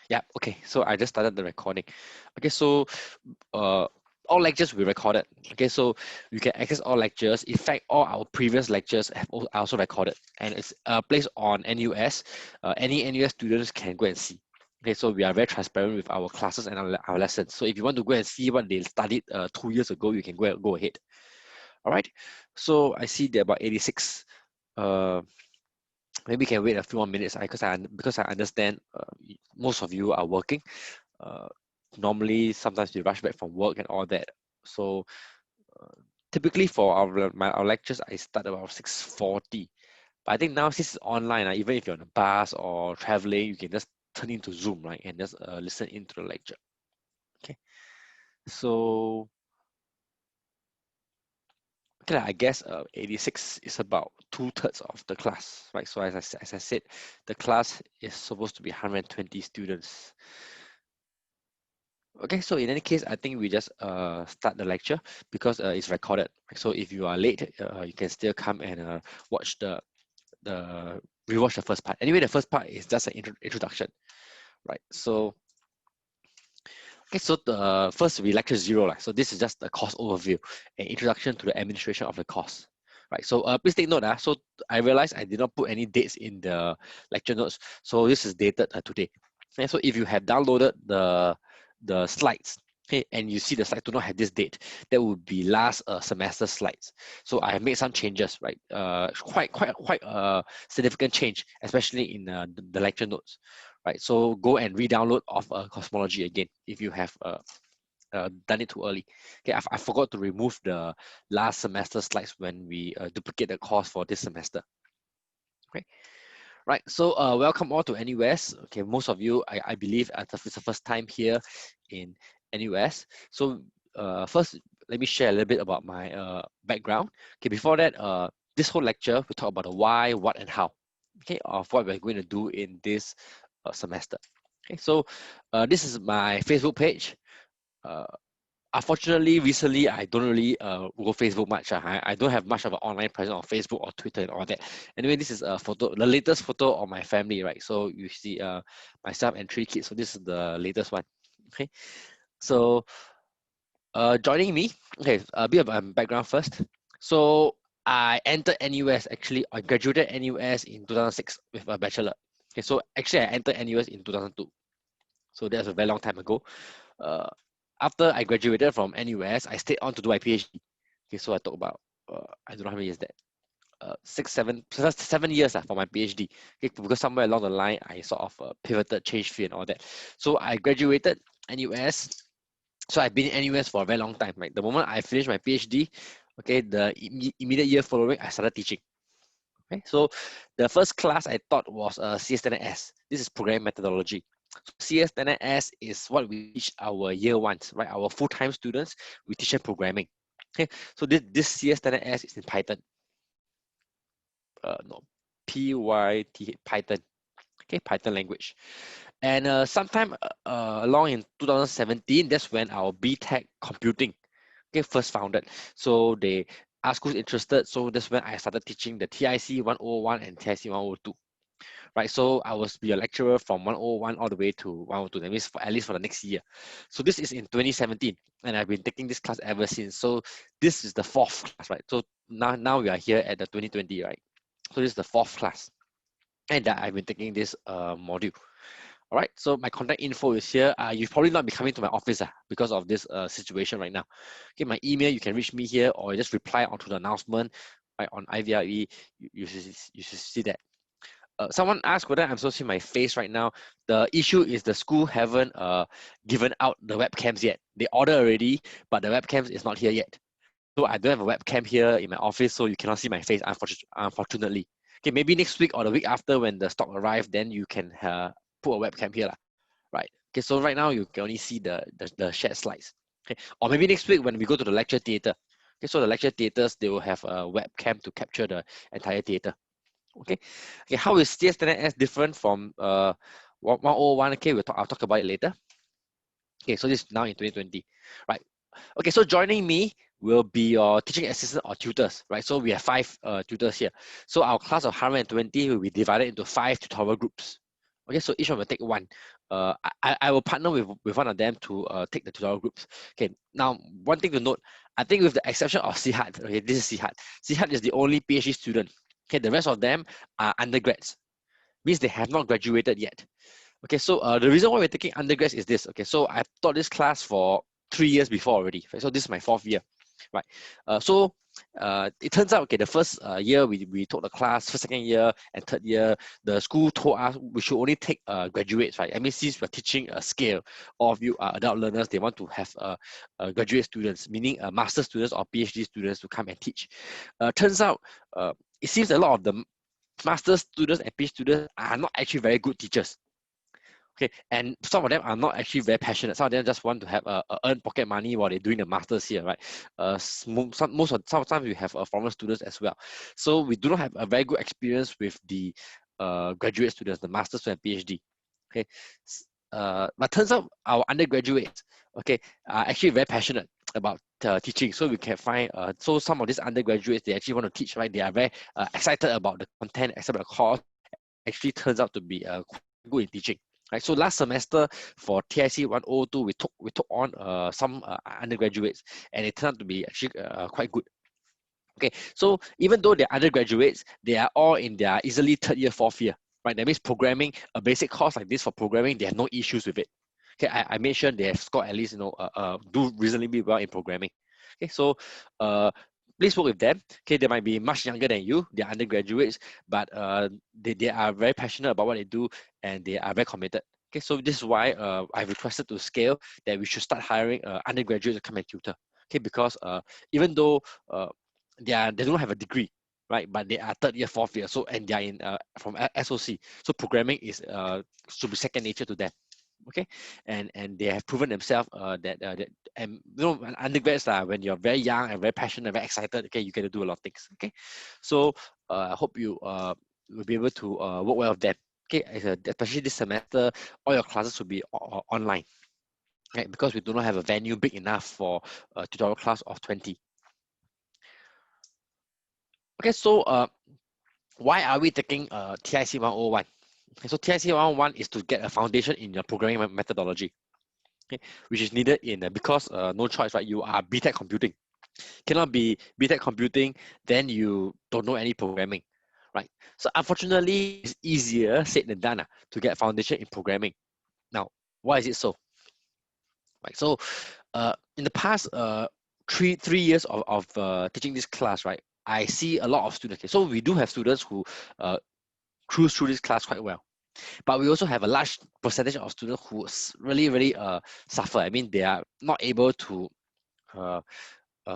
Yeah, okay. So I just started the recording. Okay, so uh, all lectures we recorded. Okay, so you can access all lectures. In fact, all our previous lectures have also recorded, and it's placed on NUS. Any NUS students can go and see. Okay, so we are very transparent with our classes and our lessons. So if you want to go and see what they studied 2 years ago, you can go ahead. All right. So I see there are about 86. Uh, Maybe you can wait a few more minutes because I understand most of you are working. Uh, Normally, sometimes we rush back from work and all that. So uh, typically for our lectures, I start about 6:40. But I think now since it's online, even if you're on a bus or traveling, you can just turn into Zoom, right, and just listen into the lecture. Okay. So okay, I guess 86 is about 2/3 of the class, right? So as I said, the class is supposed to be 120 students. Okay, so in any case, I think we just start the lecture because it's recorded. So if you are late, you can still come and watch the rewatch the first part. Anyway, the first part is just an introduction, right? So okay, so the first will be lecture 0, like. So this is just a course overview, an introduction to the administration of the course, right? So please take note. So I realized I did not put any dates in the lecture notes, so this is dated today. Okay, so if you have downloaded the slides, okay, and you see the slides do not have this date, that would be last semester slides. So I have made some changes, right? Quite a significant change, especially in the lecture notes, right? So go and re-download of cosmology again if you have done it too early. Okay, I forgot to remove the last semester slides when we duplicate the course for this semester. Okay, right. So welcome all to NUS. Okay, most of you, I believe, it's the first time here in NUS. So first, let me share a little bit about my background. Okay, before that, this whole lecture we talk about the why, what, and how. Okay, of what we're going to do in this semester. Okay, so this is my Facebook page. Uh, Unfortunately, recently I don't really go Facebook much. I don't have much of an online presence on Facebook or Twitter and all that. Anyway, this is a photo, the latest photo of my family, right? So you see myself and 3 kids. So this is the latest one. Okay, so joining me. Okay, a bit of background first. So I entered NUS actually. I graduated NUS in 2006 with a bachelor. Okay, so actually I entered NUS in 2002. So that's a very long time ago. Uh, After I graduated from NUS, I stayed on to do my PhD. Okay, so I talk about I don't know how many years that 7 years for my PhD. Okay, because somewhere along the line I sort of pivoted, changed field and all that. So I graduated NUS. So I've been in NUS for a very long time. Like the moment I finished my PhD, okay, the immediate year following, I started teaching. Okay, so the first class I taught was CS10S. This is programming methodology. CS10S is what we teach our year ones, right? Our full-time students, we teach them programming. Okay, so this CS10S is in Python. No, Python. Python. Okay, Python language. And sometime along in 2017, that's when our BTech computing first founded. So they asked who's interested. So that's when I started teaching the TIC1001 and TIC1002. Right, so I was be a lecturer from 101 all the way to 102. That means at least for the next year. So this is in 2017, and I've been taking this class ever since. So this is the 4th class, right? So now we are here at the 2020, right? So this is the 4th class, and I've been taking this module. All right, so my contact info is here. You'll probably not be coming to my office because of this situation right now. Okay, my email, you can reach me here or just reply onto the announcement right, on IVRE. You should see that. Someone asked whether I'm supposed to see my face right now. The issue is the school haven't given out the webcams yet. They ordered already, but the webcams is not here yet. So I don't have a webcam here in my office, so you cannot see my face, unfortunately. Okay, maybe next week or the week after when the stock arrives, then you can put a webcam here, right? Okay, so right now you can only see the shared slides. Okay, or maybe next week when we go to the lecture theater. Okay, so the lecture theaters, they will have a webcam to capture the entire theater. Okay, okay. How is CS10S different from 101? Okay, I'll talk about it later. Okay, so this is now in 2020, right? Okay, so joining me will be your teaching assistant or tutors, right? So we have 5 tutors here. So our class of 120 will be divided into 5 tutorial groups. Okay, so each one will take one. I will partner with one of them to take the tutorial groups. Okay, now one thing to note, I think with the exception of Sihat, okay, this is Sihat. Sihat is the only PhD student. Okay, the rest of them are undergrads, means they have not graduated yet. Okay, so the reason why we're taking undergrads is this. Okay, so I've taught this class for 3 years before already. Right? So this is my 4th year, right? It turns out, okay, the first year we taught the class, first, 2nd year, and 3rd year, the school told us we should only take graduates, right? I mean, since we're teaching a scale, all of you are adult learners, they want to have graduate students, meaning master students or PhD students to come and teach. Turns out, it seems a lot of the master students and PhD students are not actually very good teachers. Okay, and some of them are not actually very passionate. Some of them just want to have earn pocket money while they're doing the masters here, right? Sometimes we have foreign students as well. So we do not have a very good experience with the graduate students, the masters and PhD. Okay, but turns out our undergraduates, okay, are actually very passionate about teaching. So we can find so some of these undergraduates, they actually want to teach, right? They are very excited about the content, except the course. Actually turns out to be quite good in teaching. Right, so last semester for TIC1002, we took on some undergraduates, and it turned out to be actually quite good. Okay, so even though they're undergraduates, they are all in their easily 3rd year, 4th year. Right, that means programming, a basic course like this for programming, they have no issues with it. Okay, I made sure they have scored at least do reasonably well in programming. Okay, so please work with them. Okay, they might be much younger than you, they're undergraduates, but they are very passionate about what they do, and they are very committed. Okay, so this is why I've requested to scale that we should start hiring undergraduates to come and tutor. Okay, because even though they don't have a degree, right, but they are 3rd year, 4th year, so, and they are in from SOC, so programming is should be second nature to them. Okay, and they have proven themselves that and undergrads, when you're very young and very passionate and very excited, okay, you get to do a lot of things. Okay, so I hope you will be able to work well with them. Okay, especially this semester, all your classes will be online, right, because we do not have a venue big enough for a tutorial class of 20. Okay, so why are we taking TIC 101? Okay, so TIC 101 is to get a foundation in your programming methodology. Okay, which is needed in because no choice, right? You are BTech computing. Cannot be BTech computing, then you don't know any programming, right? So unfortunately, it's easier said than done to get foundation in programming. Now, why is it so? Right. So, in the past three years of teaching this class, right? I see a lot of students. Okay, so we do have students who cruise through this class quite well. But we also have a large percentage of students who really suffer. I mean, they are not able to uh,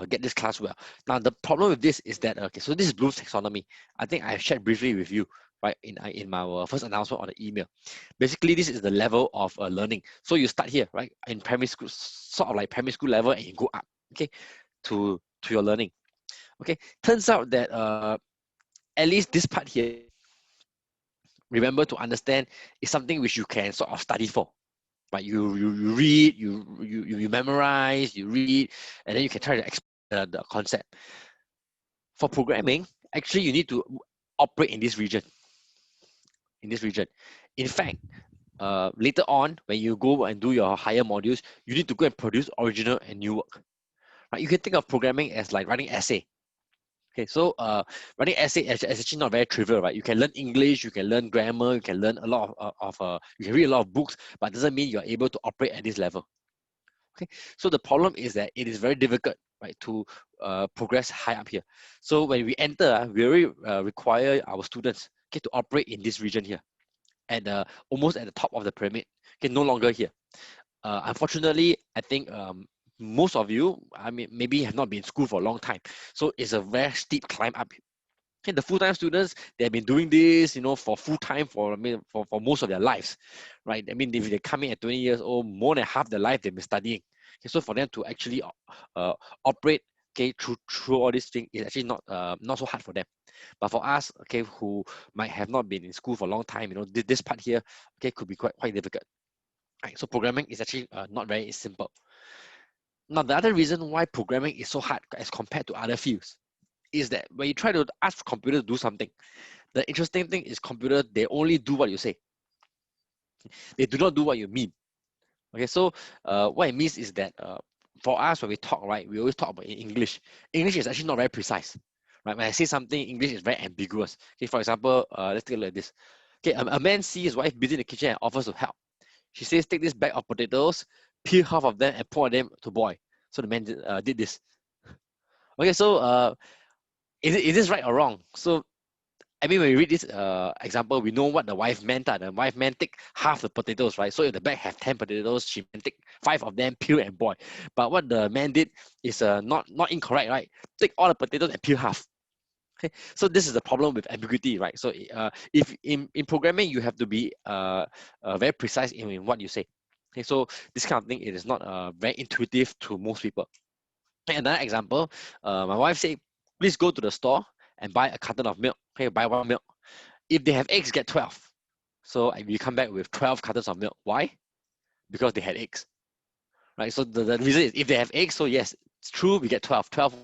get this class well. Now, the problem with this is that, okay, so this is Bloom's taxonomy. I think I shared briefly with you, right, in my first announcement on the email. Basically, this is the level of learning. So you start here, right, in primary school, sort of like primary school level, and you go up, okay, to your learning. Okay, turns out that at least this part here, remember to understand, is something which you can sort of study for. But you read, you memorize, you read, and then you can try to explain the concept. For programming, actually you need to operate in this region. In fact, later on, when you go and do your higher modules, you need to go and produce original and new work. Right? You can think of programming as like writing essay. Okay, so writing essay is actually not very trivial, right? You can learn English, you can learn grammar, you can learn a lot you can read a lot of books, but it doesn't mean you're able to operate at this level. Okay, so the problem is that it is very difficult, right, to progress high up here. So when we enter, we really require our students, okay, to operate in this region here, at almost at the top of the pyramid. Okay, no longer here. Unfortunately, I think most of you, I mean, maybe have not been in school for a long time, so it's a very steep climb up. Okay, the full-time students, they have been doing this, for full-time for most of their lives, right? I mean, if they come in at 20 years old, more than half their life they've been studying. Okay, so for them to actually operate, okay, through all these things is actually not so hard for them. But for us, okay, who might have not been in school for a long time, this part here, okay, could be quite difficult. Right, so programming is actually not very simple. Now, the other reason why programming is so hard as compared to other fields is that when you try to ask computer to do something, the interesting thing is computer, they only do what you say. They do not do what you mean. Okay, so what it means is that for us, when we talk, right, we always talk about in English. English is actually not very precise, right? When I say something, English is very ambiguous. Okay, for example, let's take a look at this. Okay, a man sees his wife busy in the kitchen and offers to help. She says, take this bag of potatoes, peel half of them and pour them to boil. So the man did this. Okay, so is this right or wrong? So I mean, when we read this example, we know what the wife meant. The wife meant take half the potatoes, right? So if the bag have 10 potatoes, she meant take 5 of them, peel and boil. But what the man did is not incorrect, right? Take all the potatoes and peel half. Okay, so this is the problem with ambiguity, right? So if in programming, you have to be very precise in what you say. Okay, so this kind of thing, it is not very intuitive to most people. Another example, my wife said, please go to the store and buy a carton of milk. Okay, buy 1 milk. If they have eggs, get 12. So we come back with 12 cartons of milk. Why? Because they had eggs, right? So the reason is if they have eggs, so yes, it's true, we get 12. 12.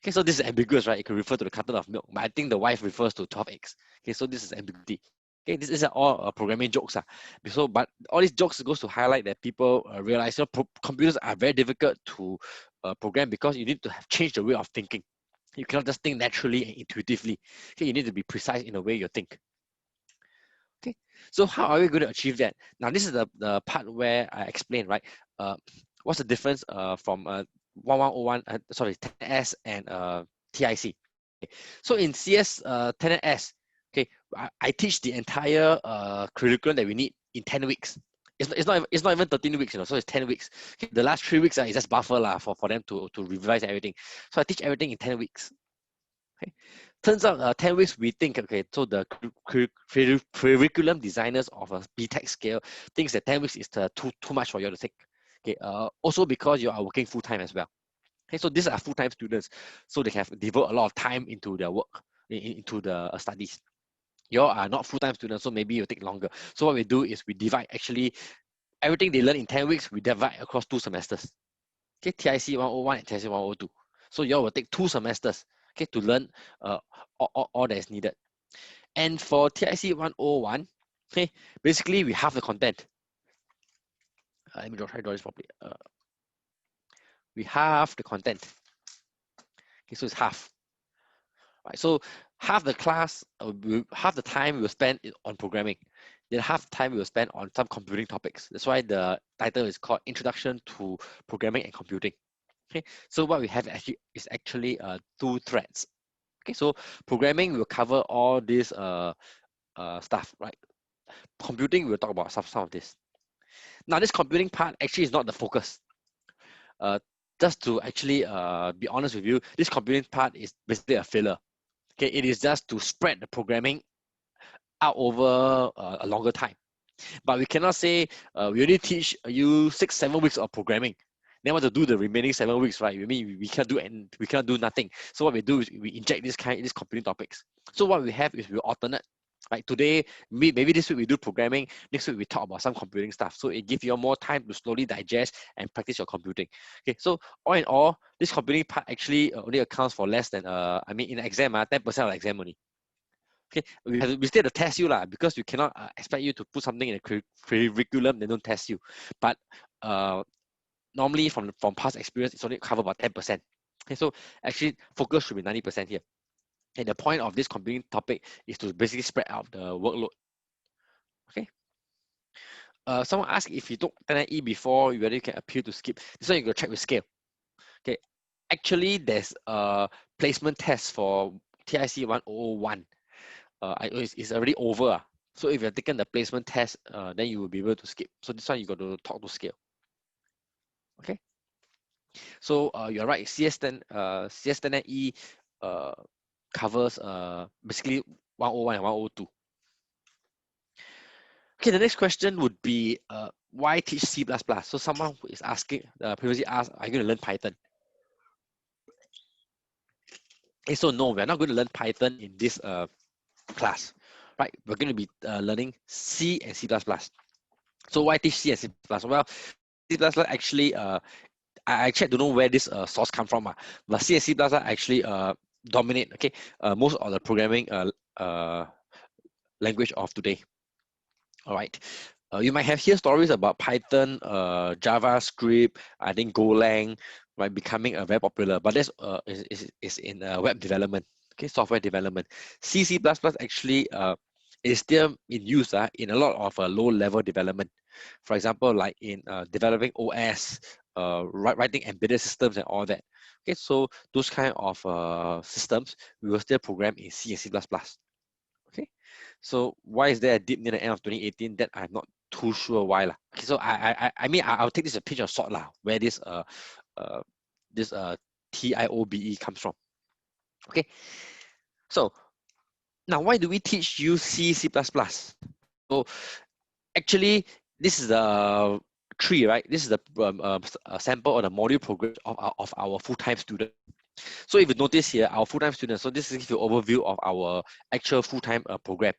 Okay, so this is ambiguous, right? It could refer to the carton of milk, but I think the wife refers to 12 eggs. Okay, so this is ambiguity. Okay, this is all programming jokes. So, but all these jokes goes to highlight that people realize, computers are very difficult to program because you need to have changed the way of thinking. You cannot just think naturally and intuitively. Okay, you need to be precise in the way you think. Okay, so how are we going to achieve that? Now, this is the part where I explain, right? What's the difference from 1101, sorry, 10S and TIC? So in CS 10S, okay, I teach the entire curriculum that we need in 10 weeks. It's not even 13 weeks, so it's 10 weeks. Okay, the last 3 weeks is just buffer for them to revise everything. So I teach everything in 10 weeks. Okay. Turns out 10 weeks we think, okay, so the curriculum designers of a BTech scale thinks that 10 weeks is too much for you to take. Okay, also because you are working full-time as well. Okay, so these are full-time students, so they have devote a lot of time into their work, into the studies. You all are not full-time students, so maybe you take longer. So what we do is we divide actually everything they learn in 10 weeks, we divide across 2 semesters. Okay, TIC 101 and TIC 102. So you all will take 2 semesters, okay, to learn all that is needed. And for TIC 101, okay, basically we have the content. Let me try to draw this properly. We have the content. Okay, so it's half. Right, so half the class, half the time we will spend on programming. Then half the time we will spend on some computing topics. That's why the title is called Introduction to Programming and Computing. Okay, so what we have is actually 2 threads. Okay, so programming will cover all this stuff, right? Computing, we'll talk about some of this. Now, this computing part actually is not the focus. Just to actually be honest with you, this computing part is basically a filler. Okay, it is just to spread the programming out over a longer time. But we cannot say we only teach you 6-7 weeks of programming. Then what to do the remaining 7 weeks, right? I mean, we cannot do nothing. So what we do is we inject these computing topics. So what we have is we alternate. Like today, maybe this week we do programming. Next week we talk about some computing stuff. So it gives you more time to slowly digest and practice your computing. Okay, so all in all, this computing part actually only accounts for less than I mean in the exam 10% of the exam only. Okay, we still have to test you because we cannot expect you to put something in the curriculum they don't test you. But normally from past experience, it's only covered about 10%. Okay, so actually focus should be 90% here. And the point of this computing topic is to basically spread out the workload. Okay. Someone asked if you took 10E before, whether you can appeal to skip. This one you go check with scale. Okay. Actually, there's a placement test for TIC 101. It's already over. So if you've taken the placement test, then you will be able to skip. So this one you got to talk to scale. Okay. So you're right. CS10E covers basically 101 and 102. Okay, the next question would be why teach C++? So someone who is asking, previously asked, are you going to learn Python? Okay, so no, we're not going to learn Python in this class, right? We're going to be learning C and C++. So why teach C and C++? Well, C++ actually, I actually don't know where this source come from, but C and C++ actually dominate, okay, most of the programming language of today. All right. You might have heard stories about Python, JavaScript, I think Golang, right, becoming very popular, but that's is in web development, okay, software development. C++ actually is still in use in a lot of low-level development. For example, like in developing OS, writing embedded systems and all that. Okay, so those kind of systems we will still program in C and C++. Okay, so why is there a dip near the end of 2018? That I'm not too sure why lah. Okay, so I mean I'll take this a pinch of salt lah, where uh this TIOBE comes from. Okay, so now why do we teach you C++? So actually this is the tree, right? This is the a sample or the module progress of our full-time student. So if you notice here, our full-time students, so this is the overview of our actual full-time program.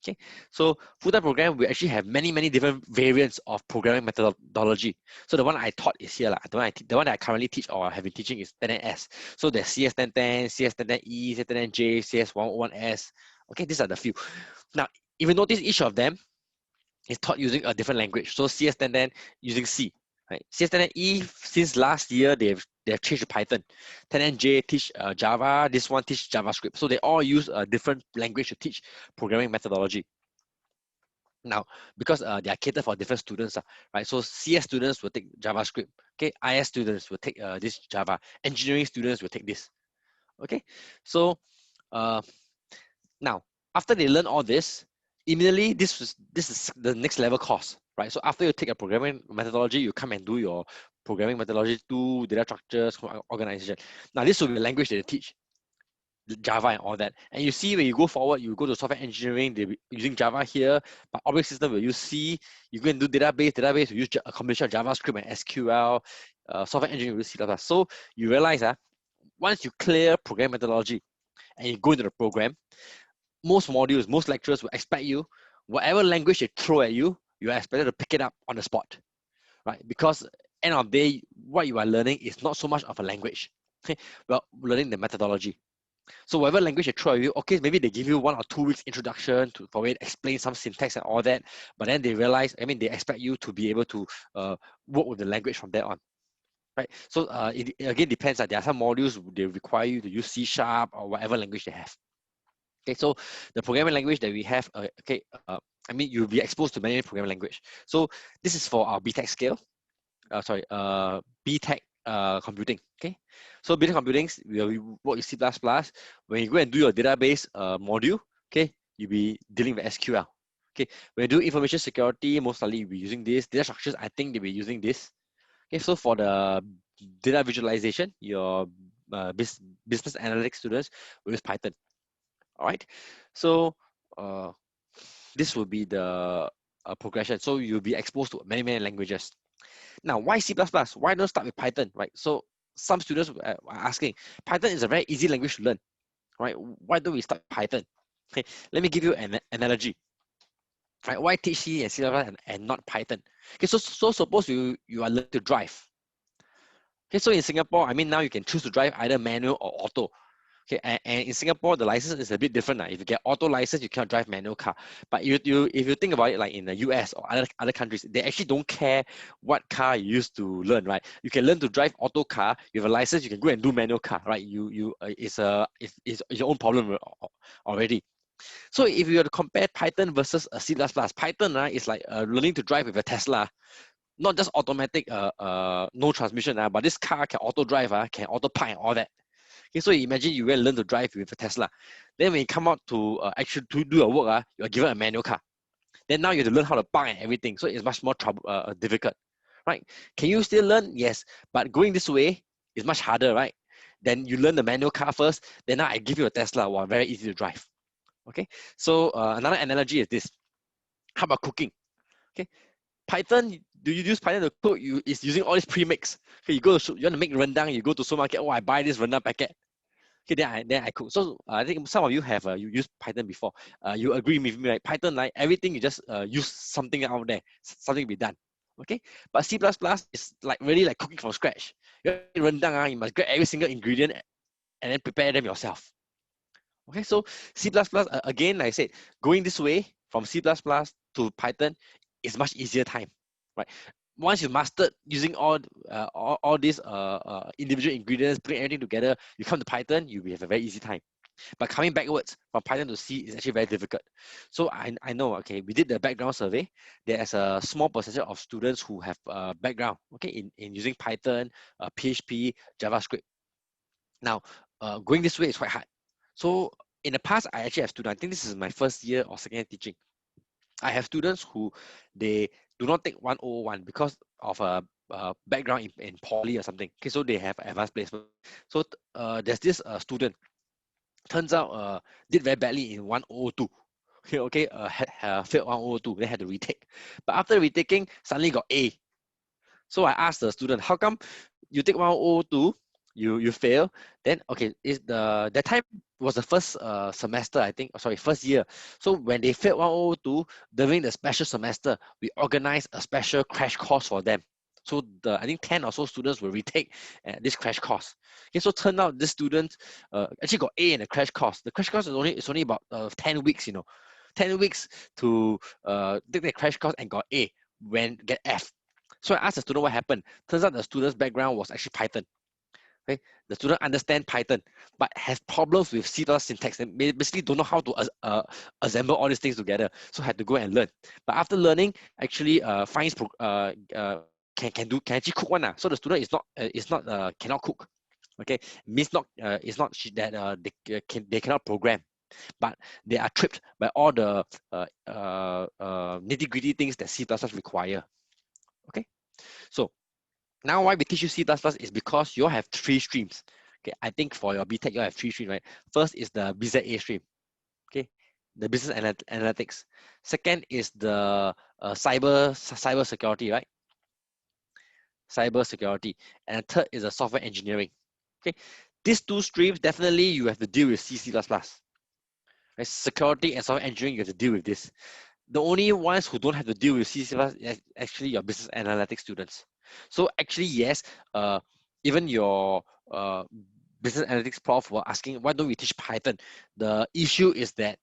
Okay, so full-time program, we actually have many different variants of programming methodology. So the one I taught is here, the one that I currently teach or have been teaching is 1010S. So there's CS1010, CS1010E, CS1010J, CS101S. Okay, these are the few. Now, if you notice, each of them is taught using a different language. So CS1010 using C, right? CS1010E, since last year, they've changed to Python. 1010J teach Java, this one teach JavaScript. So they all use a different language to teach programming methodology. Now, because they are catered for different students, right? So CS students will take JavaScript. Okay, IS students will take this Java. Engineering students will take this. Okay, so now after they learn all this, immediately this is the next level course, right? So after you take a programming methodology, you come and do your programming methodology 2, data structures, organization. Now this will be the language that they teach, Java and all that. And you see when you go forward, you go to software engineering, they're using Java here, but operating system will use C. You go and do database will use a combination of JavaScript and SQL. Software engineering will use C++. So you realize once you clear program methodology and you go into the program, most modules, most lecturers will expect you, whatever language they throw at you, you are expected to pick it up on the spot, right? Because end of the day, what you are learning is not so much of a language. Okay, well, learning the methodology. So whatever language they throw at you, okay, maybe they give you 1 or 2 weeks introduction for it, explain some syntax and all that, but then they realize, I mean, they expect you to be able to work with the language from there on. Right, so it again depends. There are some modules they require you to use C# or whatever language they have. Okay, so the programming language that we have, I mean, you'll be exposed to many programming language. So this is for our BTech scale. BTech computing. Okay, so BTech computing, we work with C++. When you go and do your database module, okay, you'll be dealing with SQL. Okay, when you do information security, most likely you'll be using this. Data structures, I think they'll be using this. Okay, so for the data visualization, your business analytics students will use Python. All right, so this will be the progression. So you'll be exposed to many languages. Now, why C++? Why don't start with Python, right? So some students are asking, Python is a very easy language to learn, right? Why don't we start with Python? Okay, let me give you an analogy. Right? Why teach C and C++ and not Python? Okay, so suppose you are learning to drive. Okay, so in Singapore, I mean, now you can choose to drive either manual or auto. Okay, and in Singapore, the license is a bit different. If you get auto license, you cannot drive manual car. But if you think about it, like in the US or other countries, they actually don't care what car you used to learn, right? You can learn to drive auto car. You have a license, you can go and do manual car, right? It's your own problem already. So if you were to compare Python versus a C++, Python is like learning to drive with a Tesla. Not just automatic, no transmission, but this car can auto drive, can auto park and all that. Okay, so imagine you will learn to drive with a Tesla. Then when you come out to actually to do your work, you are given a manual car. Then now you have to learn how to park and everything. So it's much more difficult, right? Can you still learn? Yes, but going this way is much harder, right? Then you learn the manual car first. Then now I give you a Tesla, wow, very easy to drive. Okay, so another analogy is this. How about cooking? Okay, Python, do you use Python to cook? It's using all these premix. Okay, you want to make rendang, you go to supermarket, oh, I buy this rendang packet. Okay, then I cook. So I think some of you have you used Python before. You agree with me, right? Python, like everything, you just use something out there, something be done. Okay, but C++ is like really like cooking from scratch. You rendang, you must get every single ingredient and then prepare them yourself. Okay, so C++, again, like I said, going this way from C++ to Python it's much easier time, right? Once you mastered using all these individual ingredients, bring everything together, you come to Python, you will have a very easy time. But coming backwards from Python to C is actually very difficult. So I know, okay, we did the background survey. There's a small percentage of students who have background, okay, in using Python, PHP, JavaScript. Now, going this way is quite hard. So in the past, I actually have students, I think this is my first year or second year teaching. I have students who they do not take 1001 because of a background in poly or something. Okay, so they have advanced placement. So there's this student, turns out did very badly in 1002. Okay, failed 1002, they had to retake. But after retaking, suddenly got A. So I asked the student, how come you take 1002, you fail? Then okay, is that time was the first semester, I think, sorry, first year. So when they failed 1002, during the special semester, we organized a special crash course for them. So I think 10 or so students will retake this crash course. Okay, so turned out this student actually got A in the crash course. The crash course is only about 10 weeks, 10 weeks to take the crash course and got A when get F. So I asked the student what happened. Turns out the student's background was actually Python. Okay, the student understand Python, but has problems with C+ syntax and basically don't know how to assemble all these things together. So had to go and learn. But after learning, actually finds can actually cook one. So the student is not cannot cook. Okay, means not it's not that they cannot program, but they are tripped by all the nitty-gritty things that C++ require. Okay, so now why we teach you C++ is because you all have 3 streams. Okay, I think for your BTech you all have 3 streams, right? First is the BZA stream. Okay, the business analytics. Second is the cyber security, right? Cyber security. And third is the software engineering. Okay, these 2 streams definitely you have to deal with C++. Right? Security and software engineering, you have to deal with this. The only ones who don't have to deal with C++ is actually your business analytics students. So actually, yes, even your business analytics prof were asking, why don't we teach Python? The issue is that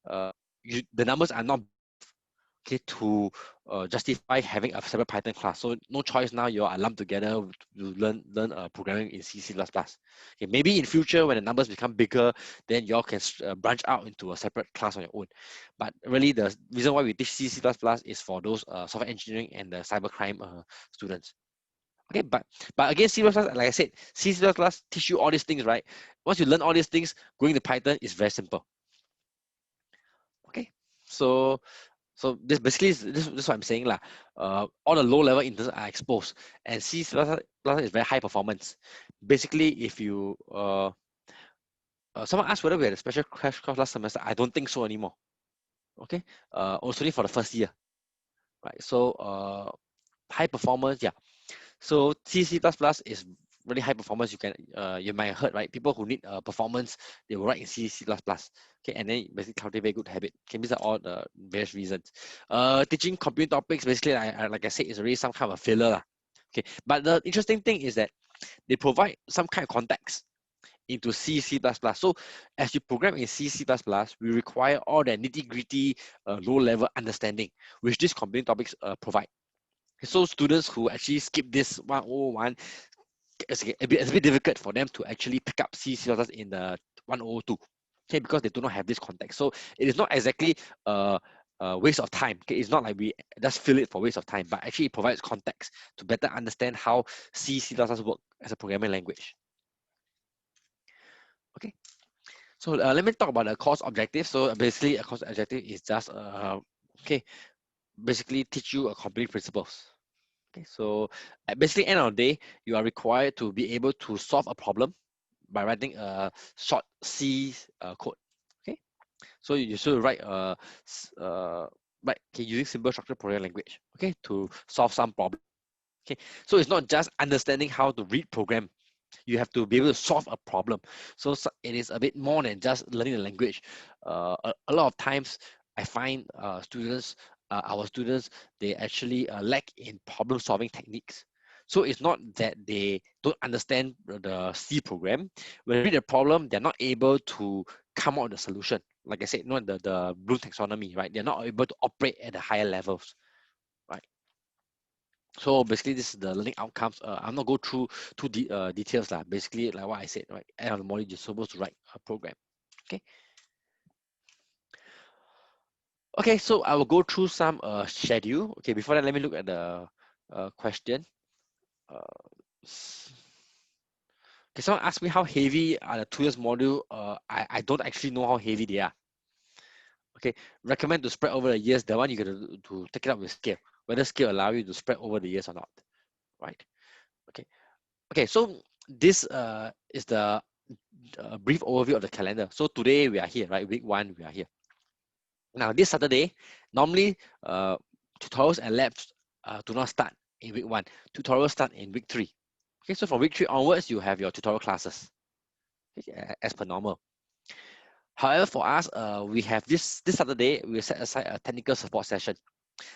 the numbers are not okay to justify having a separate Python class. So no choice now, you are lumped together to learn programming in C++. Okay, maybe in future when the numbers become bigger, then you all can branch out into a separate class on your own. But really the reason why we teach C++ is for those software engineering and the cybercrime students. Okay, but again, C++, like I said, C++ teach you all these things, right? Once you learn all these things, going to Python is very simple. Okay, so this basically this is what I'm saying lah. All the low level interns are exposed, and C++ is very high performance. Basically, if you someone asked whether we had a special crash course last semester, I don't think so anymore. Okay, only for the first year, right? So high performance, yeah. So C++ is really high performance. You can you might have heard, right? People who need performance, they will write in C++. Okay, and then basically cultivate good habit. Okay, these are all the various reasons. Teaching computing topics, basically, like I said, is already some kind of a filler lah. Okay, but the interesting thing is that they provide some kind of context into C++. So as you program in C++, we require all the nitty-gritty low-level understanding, which these computing topics provide. So students who actually skip this 101, it's a bit difficult for them to actually pick up C++ in the 102. Okay, because they do not have this context. So it is not exactly a waste of time. Okay, it's not like we just fill it for waste of time, but actually it provides context to better understand how C++ work as a programming language. Okay, so let me talk about the course objective. So basically, a course objective is just okay, basically teach you a complete principles. Okay, so at basically end of the day, you are required to be able to solve a problem by writing a short C code. Okay, so you should write using simple structured programming language. Okay, to solve some problem. Okay, so it's not just understanding how to read program. You have to be able to solve a problem. So it is a bit more than just learning the language. A lot of times, I find our students, they actually lack in problem solving techniques. So it's not that they don't understand the C program. When they read the problem, they're not able to come out with a solution. Like I said, the Bloom taxonomy, right? They're not able to operate at the higher levels. So basically, this is the learning outcomes. I'm not go through details lah. Basically, like what I said, right? End of the module, you're supposed to write a program. Okay. Okay, so I will go through some schedule. Okay, before that, let me look at the question. Okay, someone asked me how heavy are the 2 years module. I don't actually know how heavy they are. Okay, recommend to spread over the years. The one you got to take it up with scale. Whether scale allow you to spread over the years or not, right? Okay. Okay, so this is the brief overview of the calendar. So today we are here, right? Week 1, we are here. Now this Saturday, normally tutorials and labs do not start in week 1. Tutorials start in week 3. Okay, so from week 3 onwards, you have your tutorial classes, okay, as per normal. However, for us, we have this Saturday, we set aside a technical support session.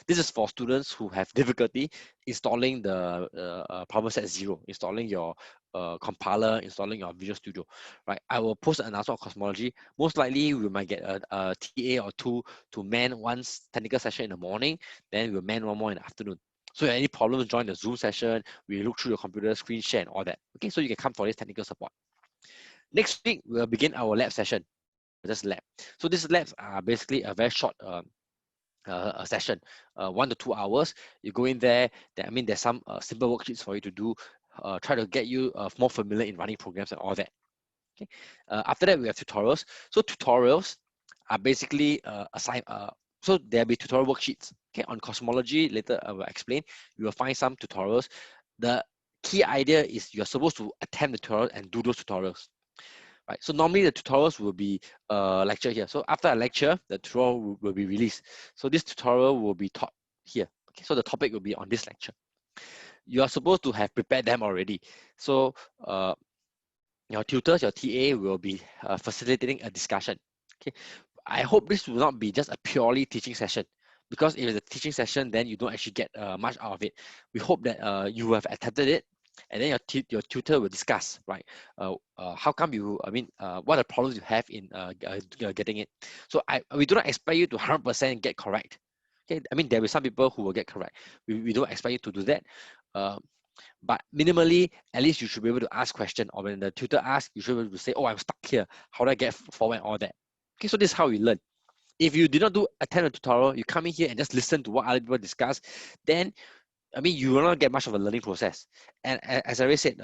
This is for students who have difficulty installing the problem set 0, installing your compiler, installing your Visual Studio, right? I will post an announcement of cosmology. Most likely, we might get a TA or 2 to man one technical session in the morning, then we'll man one more in the afternoon. So any problems, join the Zoom session. We look through your computer screen share and all that. Okay, so you can come for this technical support. Next week, we'll begin our lab session. Just lab. So these labs are basically a very short a session, 1 to 2 hours. You go in there. There's some simple worksheets for you to do. Try to get you more familiar in running programs and all that. Okay. After that, we have tutorials. So tutorials are basically so there'll be tutorial worksheets. Okay, on cosmology. Later, I will explain. You will find some tutorials. The key idea is you're supposed to attempt the tutorial and do those tutorials. Right. So normally the tutorials will be a lecture here. So after a lecture, the tutorial will be released. So this tutorial will be taught here. Okay, so the topic will be on this lecture. You are supposed to have prepared them already. So your tutors, your TA will be facilitating a discussion. Okay, I hope this will not be just a purely teaching session, because if it's a teaching session, then you don't actually get much out of it. We hope that you have attempted it, and then your tutor will discuss, right? How come what are the problems you have in getting it? So we do not expect you to 100% get correct. Okay, there will be some people who will get correct. We don't expect you to do that. But minimally, at least you should be able to ask question, or when the tutor asks, you should be able to say, oh, I'm stuck here. How do I get forward and all that? Okay, so this is how we learn. If you did not attend a tutorial, you come in here and just listen to what other people discuss, then you will not get much of a learning process. And as I already said,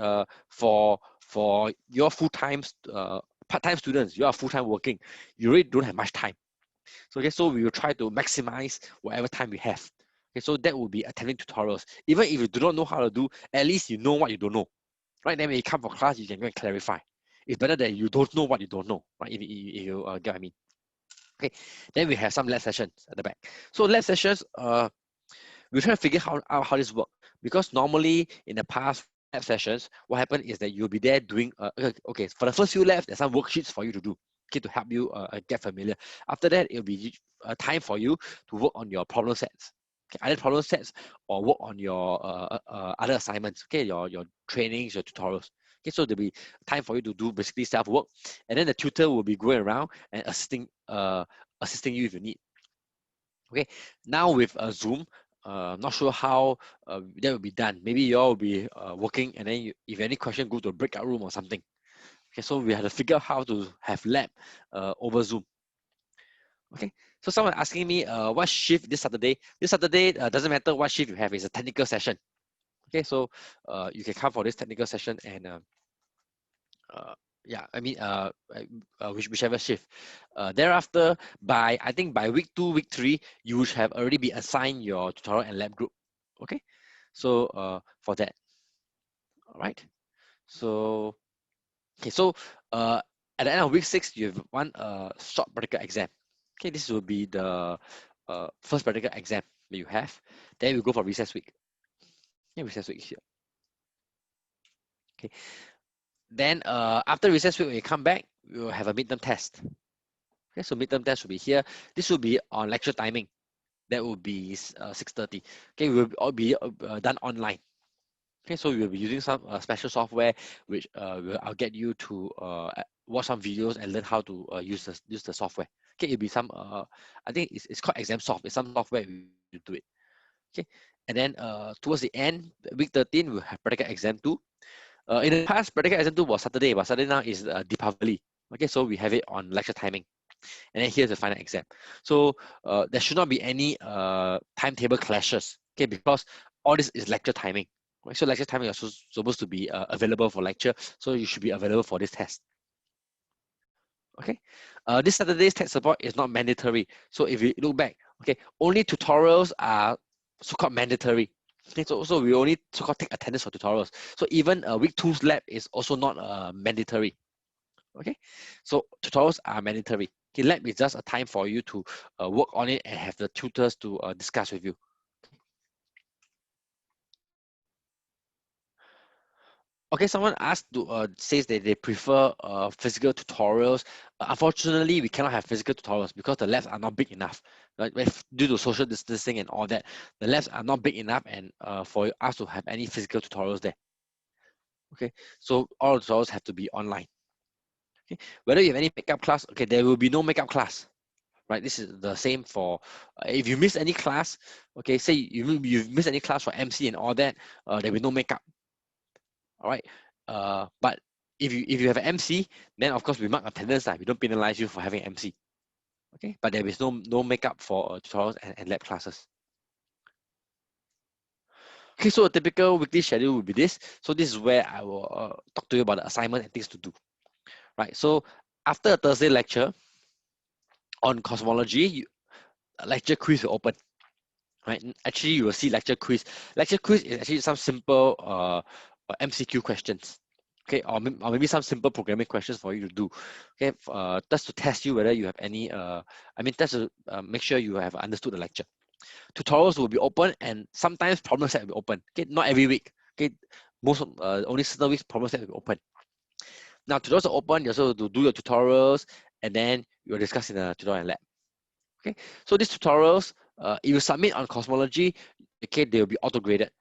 for your full-time, part-time students, you are full-time working, you really don't have much time. So okay, so we will try to maximize whatever time we have. Okay, so that will be attending tutorials. Even if you do not know how to do, at least you know what you don't know, right? Then when you come for class, you can go and clarify. It's better that you don't know what you don't know, right? If you get what I mean. Okay, then we have some lab sessions at the back. So lab sessions, we try to figure out how this works, because normally in the past lab sessions, what happened is that you'll be there doing okay, for the first few labs, there's some worksheets for you to do, okay, to help you get familiar. After that, it'll be time for you to work on your problem sets, okay, either problem sets or work on your other assignments, okay, your trainings, your tutorials. Okay, so there'll be time for you to do basically self work, and then the tutor will be going around and assisting you if you need. Okay, now with Zoom, not sure how that will be done. Maybe you all will be working, and then if any question, go to a breakout room or something. Okay, so we have to figure out how to have lab over Zoom. Okay, so someone asking me what shift this Saturday. This Saturday doesn't matter what shift you have, it's a technical session. Okay, so you can come for this technical session, and yeah, whichever shift. Thereafter, I think by week 2, week 3, you should have already been assigned your tutorial and lab group. Okay, so for that, all right. So okay, so at the end of week 6, you have one short practical exam. Okay, this will be the first practical exam that you have. Then we go for recess week. Yeah, recess week here. Okay. Then after recess week, when you come back, we will have a midterm test. Okay, so midterm test will be here. This will be on lecture timing. That will be 6:30. Okay, we will all be done online. Okay, so we will be using some special software, which I'll get you to watch some videos and learn how to use the software. Okay, it'll be some I think it's called exam soft. It's some software we do it. Okay, And then towards the end, week 13, we'll have practical exam 2. In the past, practical exam 2 was Saturday, but Saturday now is Deepavali. Okay, so we have it on lecture timing. And then here's the final exam. So there should not be any timetable clashes, okay, because all this is lecture timing. Right? So lecture timing is supposed to be available for lecture, so you should be available for this test. Okay, this Saturday's tech support is not mandatory. So if you look back, okay, only tutorials are so-called mandatory. Okay, so we only so-called take attendance for tutorials. So even week 2's lab is also not mandatory. Okay, so tutorials are mandatory. Okay, lab is just a time for you to work on it and have the tutors to discuss with you. Okay, someone asked to says that they prefer physical tutorials. Unfortunately, we cannot have physical tutorials because the labs are not big enough. Right? Due to social distancing and all that, the labs are not big enough, and for us to have any physical tutorials there. Okay, so all the tutorials have to be online. Okay, whether you have any makeup class, okay, there will be no makeup class. Right, this is the same for if you miss any class. Okay, say you've missed any class for MC and all that, there will be no makeup. All right, but if you have an MC, then of course we mark attendance. We don't penalize you for having MC. Okay, but there is no makeup for tutorials and lab classes. Okay, so a typical weekly schedule will be this. So this is where I will talk to you about the assignment and things to do. Right, so after a Thursday lecture on cosmology, lecture quiz will open. Right, actually you will see lecture quiz. Lecture quiz is actually some simple MCQ questions. Okay, or maybe some simple programming questions for you to do. Okay, just to test you whether you have any just to make sure you have understood the lecture. Tutorials will be open, and sometimes problem set will be open. Okay, not every week. Okay, most only certain weeks problem set will be open. Now tutorials are open, you're supposed to do your tutorials, and then you'll discuss in the tutorial lab. Okay, so these tutorials, if you submit on cosmology, okay, they will be auto-graded.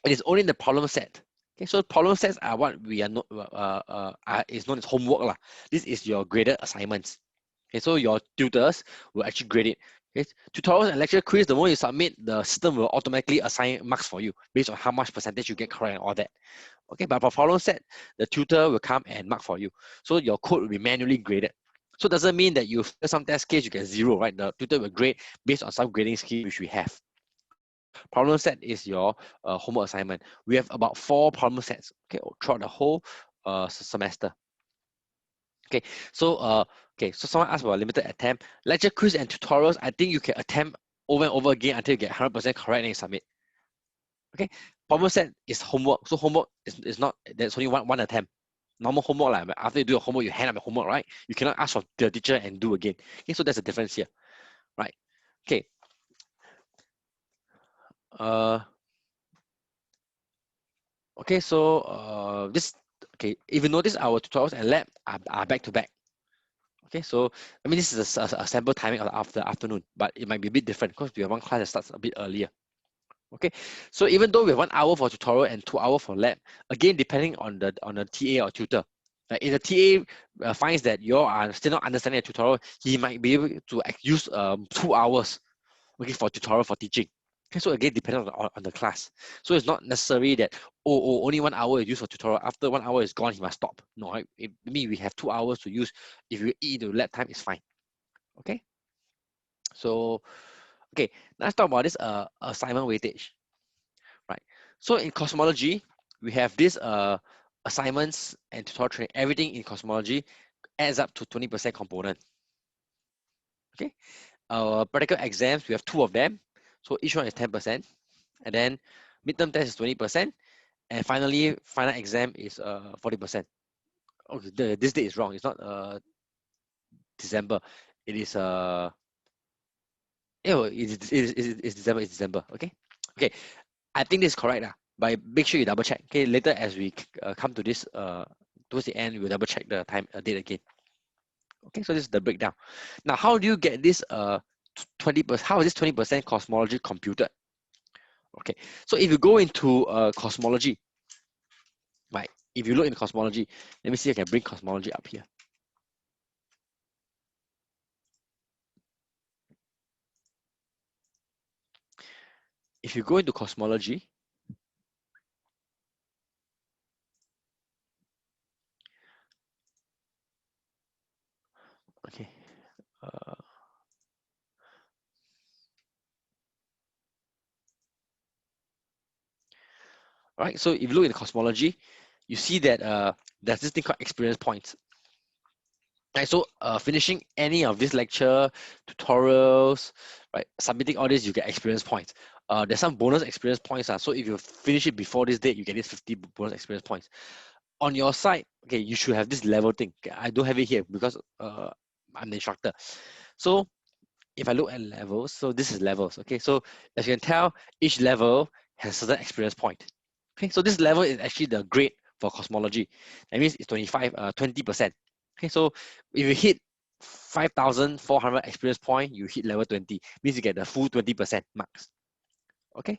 It is only the problem set. Okay, so problem sets are what we are not is known as homework lah. This is your graded assignments. Okay, so your tutors will actually grade it. Okay, tutorials and lecture quiz, the more you submit, the system will automatically assign marks for you based on how much percentage you get correct and all that. Okay, but for problem set, the tutor will come and mark for you. So your code will be manually graded. So it doesn't mean that you fail some test case, you get 0, right? The tutor will grade based on some grading scheme which we have. Problem set is your homework assignment. We have about 4 problem sets, okay, throughout the whole semester. Okay, so so someone asked about limited attempt. Lecture quiz and tutorials, I think you can attempt over and over again until you get 100% correct and you submit. Okay, problem set is homework. So homework is not, there's only one attempt. Normal homework, like after you do your homework, you hand up your homework, right? You cannot ask for the teacher and do again. Okay, so that's the difference here, right? Okay. Okay, so if you notice, our tutorials and lab are back to back. Okay, so I mean, this is a sample timing of the afternoon, but it might be a bit different because we have one class that starts a bit earlier. Okay, so even though we have 1 hour for tutorial and 2 hours for lab, again, depending on the TA or tutor. Like if the TA finds that you are still not understanding the tutorial, he might be able to use 2 hours, okay, for tutorial for teaching. Okay, so again, depending on the class. So it's not necessary that only 1 hour is used for tutorial. After 1 hour is gone, he must stop. No, right? It means we have 2 hours to use. If you eat the lab time, it's fine. Okay. So okay, let's talk about this assignment weightage. Right. So in cosmology, we have this assignments and tutorial training. Everything in cosmology adds up to 20% component. Okay. Our practical exams, we have 2 of them. So each one is 10%. And then midterm test is 20%. And finally, final exam is 40%. Okay, this date is wrong. It's not December. It is it's December. It's December. Okay. Okay. I think this is correct but make sure you double check. Okay. Later, as we come to this towards the end, we'll double check the date again. Okay. So this is the breakdown. Now, how do you get this 20%? How is this 20% cosmology computed? Okay. So if you go into cosmology, right? If you look in cosmology, let me see if I can bring cosmology up here. if you go into cosmology, okay, all right, so if you look at the cosmology, you see that there's this thing called experience points. Right, so finishing any of this lecture, tutorials, right, submitting all this, you get experience points. There's some bonus experience points. So if you finish it before this date, you get this 50 bonus experience points. On your side, okay, you should have this level thing. Okay, I don't have it here because I'm the instructor. So if I look at levels, so this is levels. Okay, so as you can tell, each level has a certain experience point. Okay, so this level is actually the grade for cosmology. That means it's 20%. Okay, so if you hit 5,400 experience point, you hit level 20. Means you get the full 20% marks. Okay,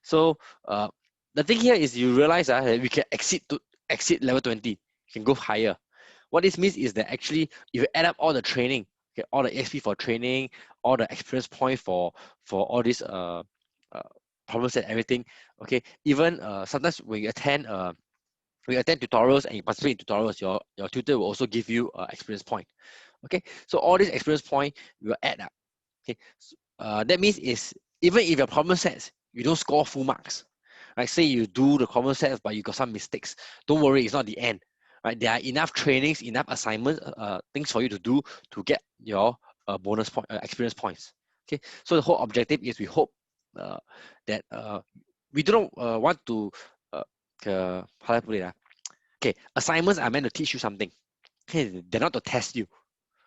so the thing here is you realize that we can exceed level 20. You can go higher. What this means is that actually, if you add up all the training, okay, all the XP for training, all the experience point for all these problem set, everything, okay, even sometimes when you attend tutorials and you participate in tutorials, your tutor will also give you experience point. Okay, so all these experience point will add up. Okay, so, that means is even if your problem sets you don't score full marks, right? Say you do the problem sets but you got some mistakes, don't worry, it's not the end, right? There are enough trainings, enough assignments, things for you to do to get your bonus point, experience points. Okay, so the whole objective is we hope that we don't want to how do I put it? Okay, assignments are meant to teach you something. Okay, they're not to test you.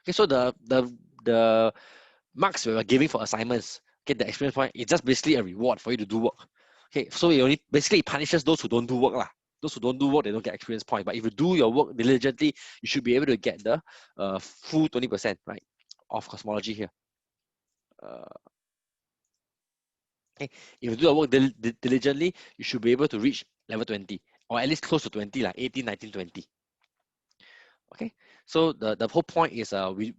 Okay, so the marks we are giving for assignments, okay, the experience point, it's just basically a reward for you to do work. Okay, so it only basically punishes those who don't do work lah. Those who don't do work, they don't get experience point. But if you do your work diligently, you should be able to get the full 20%, right, of cosmology here. Okay, if you do your work diligently, you should be able to reach level 20, or at least close to 20, like 18, 19, 20. Okay, so the whole point is we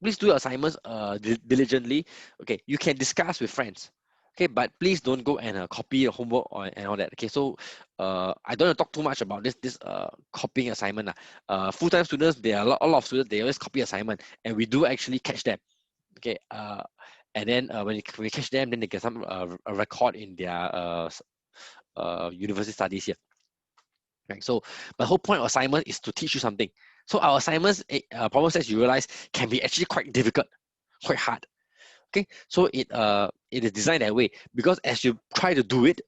please do your assignments diligently. Okay, you can discuss with friends. Okay, but please don't go and copy your homework and all that. Okay, so I don't want to talk too much about this copying assignment. Full-time students, there are a lot of students, they always copy assignment, and we do actually catch them. Okay, and then when we catch them, then they get some a record in their university studies here. Right, so the whole point of assignment is to teach you something. So our assignments, problem sets, you realize, can be actually quite difficult, quite hard. Okay, so it is designed that way because as you try to do it,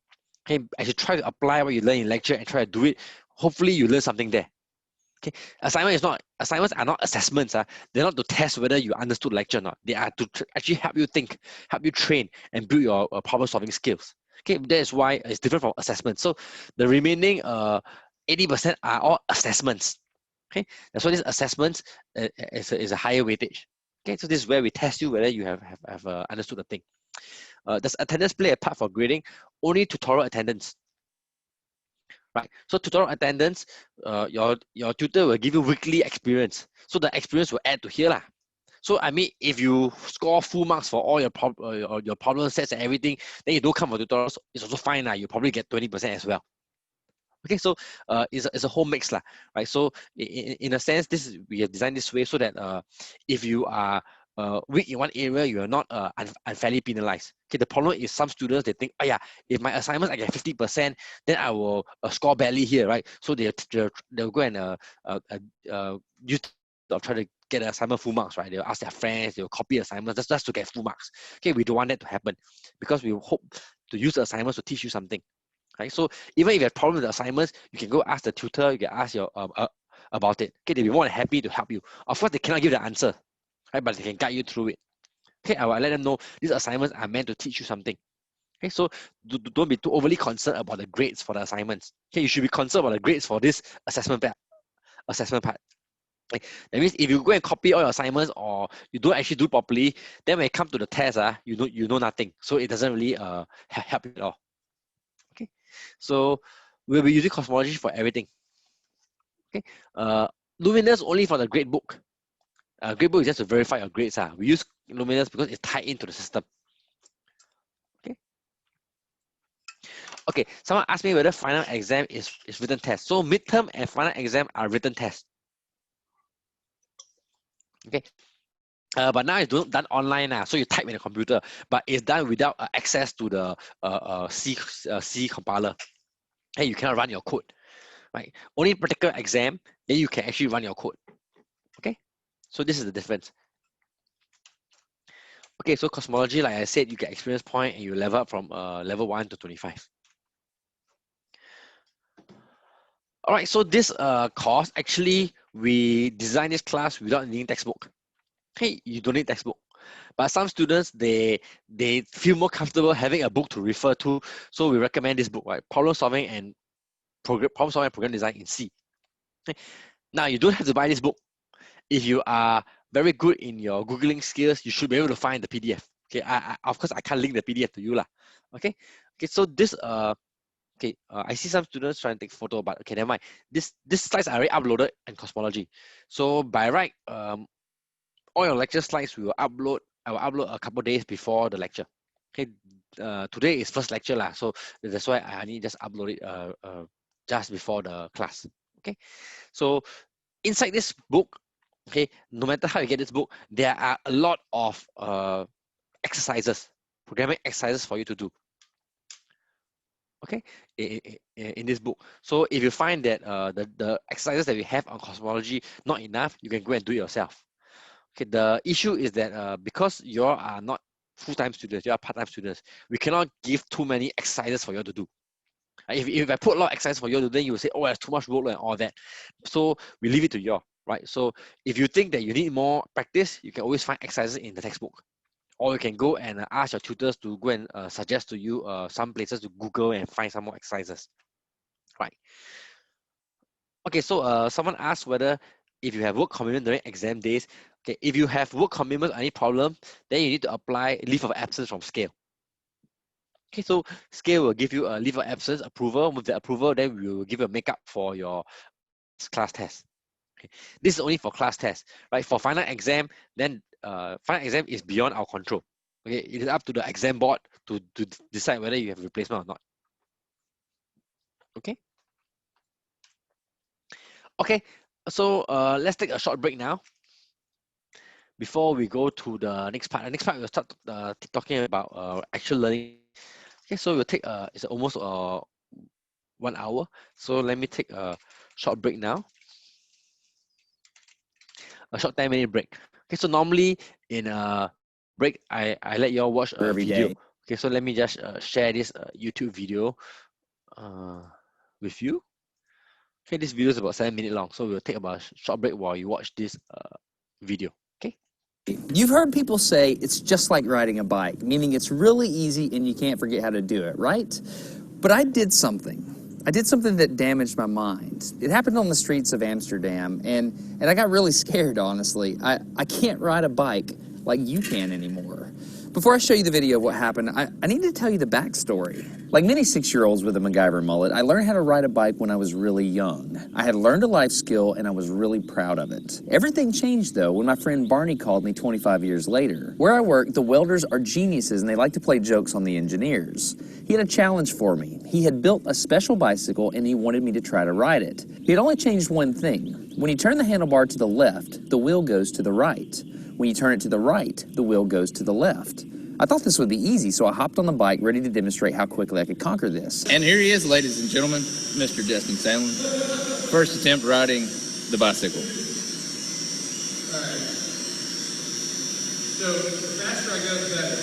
okay, as you try to apply what you learn in lecture and try to do it, hopefully you learn something there. Okay, assignments are not assessments. They're not to test whether you understood lecture or not. They are to actually help you think, help you train, and build your problem solving skills. Okay, that is why it's different from assessment. So the remaining 80% are all assessments. Okay, that's why these assessments is a higher weightage. Okay, so this is where we test you whether you have understood the thing. Does attendance play a part for grading? Only tutorial attendance. Right, so tutorial attendance, your tutor will give you weekly experience. So the experience will add to here lah. So I mean, if you score full marks for all your problem sets and everything, then you don't come for tutorials, it's also fine lah. You probably get 20% as well. Okay, so it's a whole mix lah, right? So in a sense, we have designed this way so that if you are weak in one area, you are not unfairly penalized. Okay, the problem is some students, they think, oh yeah, if my assignments I get 50%, then I will score badly here, right? So they'll go and use of try to get an assignment full marks, right? They'll ask their friends, they'll copy assignments just to get full marks. Okay, we don't want that to happen because we hope to use the assignments to teach you something. Right? So even if you have problems with the assignments, you can go ask the tutor, you can ask your about it. Okay, they'll be more than happy to help you. Of course, they cannot give the answer, right? But they can guide you through it. Okay, I will let them know these assignments are meant to teach you something. Okay, so don't be too overly concerned about the grades for the assignments. Okay, you should be concerned about the grades for this assessment part. Okay, that means if you go and copy all your assignments or you don't actually do properly, then when it comes to the test, you know nothing. So it doesn't really help you at all. Okay, so we'll be using cosmology for everything. Okay, Luminous only for the grade book. Grade book is just to verify your grades. We use Luminous because it's tied into the system. Okay, Okay, someone asked me whether final exam is written test. So midterm and final exam are written tests. Okay, but now it's done online now. So you type in the computer, but it's done without access to the C compiler. Hey, you cannot run your code, right? Only practical exam, then you can actually run your code. Okay, so this is the difference. Okay, so cosmology, like I said, you get experience point and you level up from level 1 to 25. All right, so this course, actually, we designed this class without needing textbook. Hey, you don't need textbook. But some students, they feel more comfortable having a book to refer to. So we recommend this book, right? Problem solving and program design in C. Okay. Now, you don't have to buy this book. If you are very good in your Googling skills, you should be able to find the PDF. Okay, of course, I can't link the PDF to you lah. Okay, so this I see some students trying to take photo, but okay, never mind. This slides are already uploaded in cosmology. So by right, all your lecture slides we will upload. I will upload a couple days before the lecture. Okay, today is first lecture lah, so that's why I need just upload it just before the class. Okay, so inside this book, okay, no matter how you get this book, there are a lot of exercises, programming exercises for you to do. Okay, in this book. So if you find that the exercises that we have on cosmology not enough, you can go and do it yourself. Okay, the issue is that because you are not full-time students, you are part-time students, we cannot give too many exercises for you to do. If I put a lot of exercises for you to do, then you will say, oh, there's too much workload and all that. So we leave it to you, right? So if you think that you need more practice, you can always find exercises in the textbook. Or you can go and ask your tutors to go and suggest to you some places to Google and find some more exercises, right? Okay, so someone asked whether if you have work commitment during exam days, okay, if you have work commitment or any problem, then you need to apply leave of absence from Scale. Okay, so Scale will give you a leave of absence approval. With the approval, then we will give you a makeup for your class test. Okay. This is only for class test, right? For final exam, then final exam is beyond our control. Okay, it is up to the exam board to decide whether you have replacement or not. Okay. Okay, so let's take a short break now before we go to the next part. The next part we'll start talking about actual learning. Okay, so we'll take it's almost 1 hour. So let me take a short break now. A short 10-minute break. Okay, so normally in a break, I let you all watch a video. Okay, so let me just share this YouTube video with you. Okay, this video is about 7 minutes long, so we'll take about a short break while you watch this video. Okay. You've heard people say it's just like riding a bike, meaning it's really easy and you can't forget how to do it, right? But I did something. I did something that damaged my mind. It happened on the streets of Amsterdam, and I got really scared, honestly. I can't ride a bike like you can anymore. Before I show you the video of what happened, I need to tell you the backstory. Like many 6-year-olds with a MacGyver mullet, I learned how to ride a bike when I was really young. I had learned a life skill, and I was really proud of it. Everything changed, though, when my friend Barney called me 25 years later. Where I work, the welders are geniuses, and they like to play jokes on the engineers. He had a challenge for me. He had built a special bicycle, and he wanted me to try to ride it. He had only changed one thing. When you turn the handlebar to the left, the wheel goes to the right. When you turn it to the right, the wheel goes to the left. I thought this would be easy, so I hopped on the bike, ready to demonstrate how quickly I could conquer this. And here he is, ladies and gentlemen, Mr. Justin Salem. First attempt riding the bicycle. All right. So the faster I go, the better.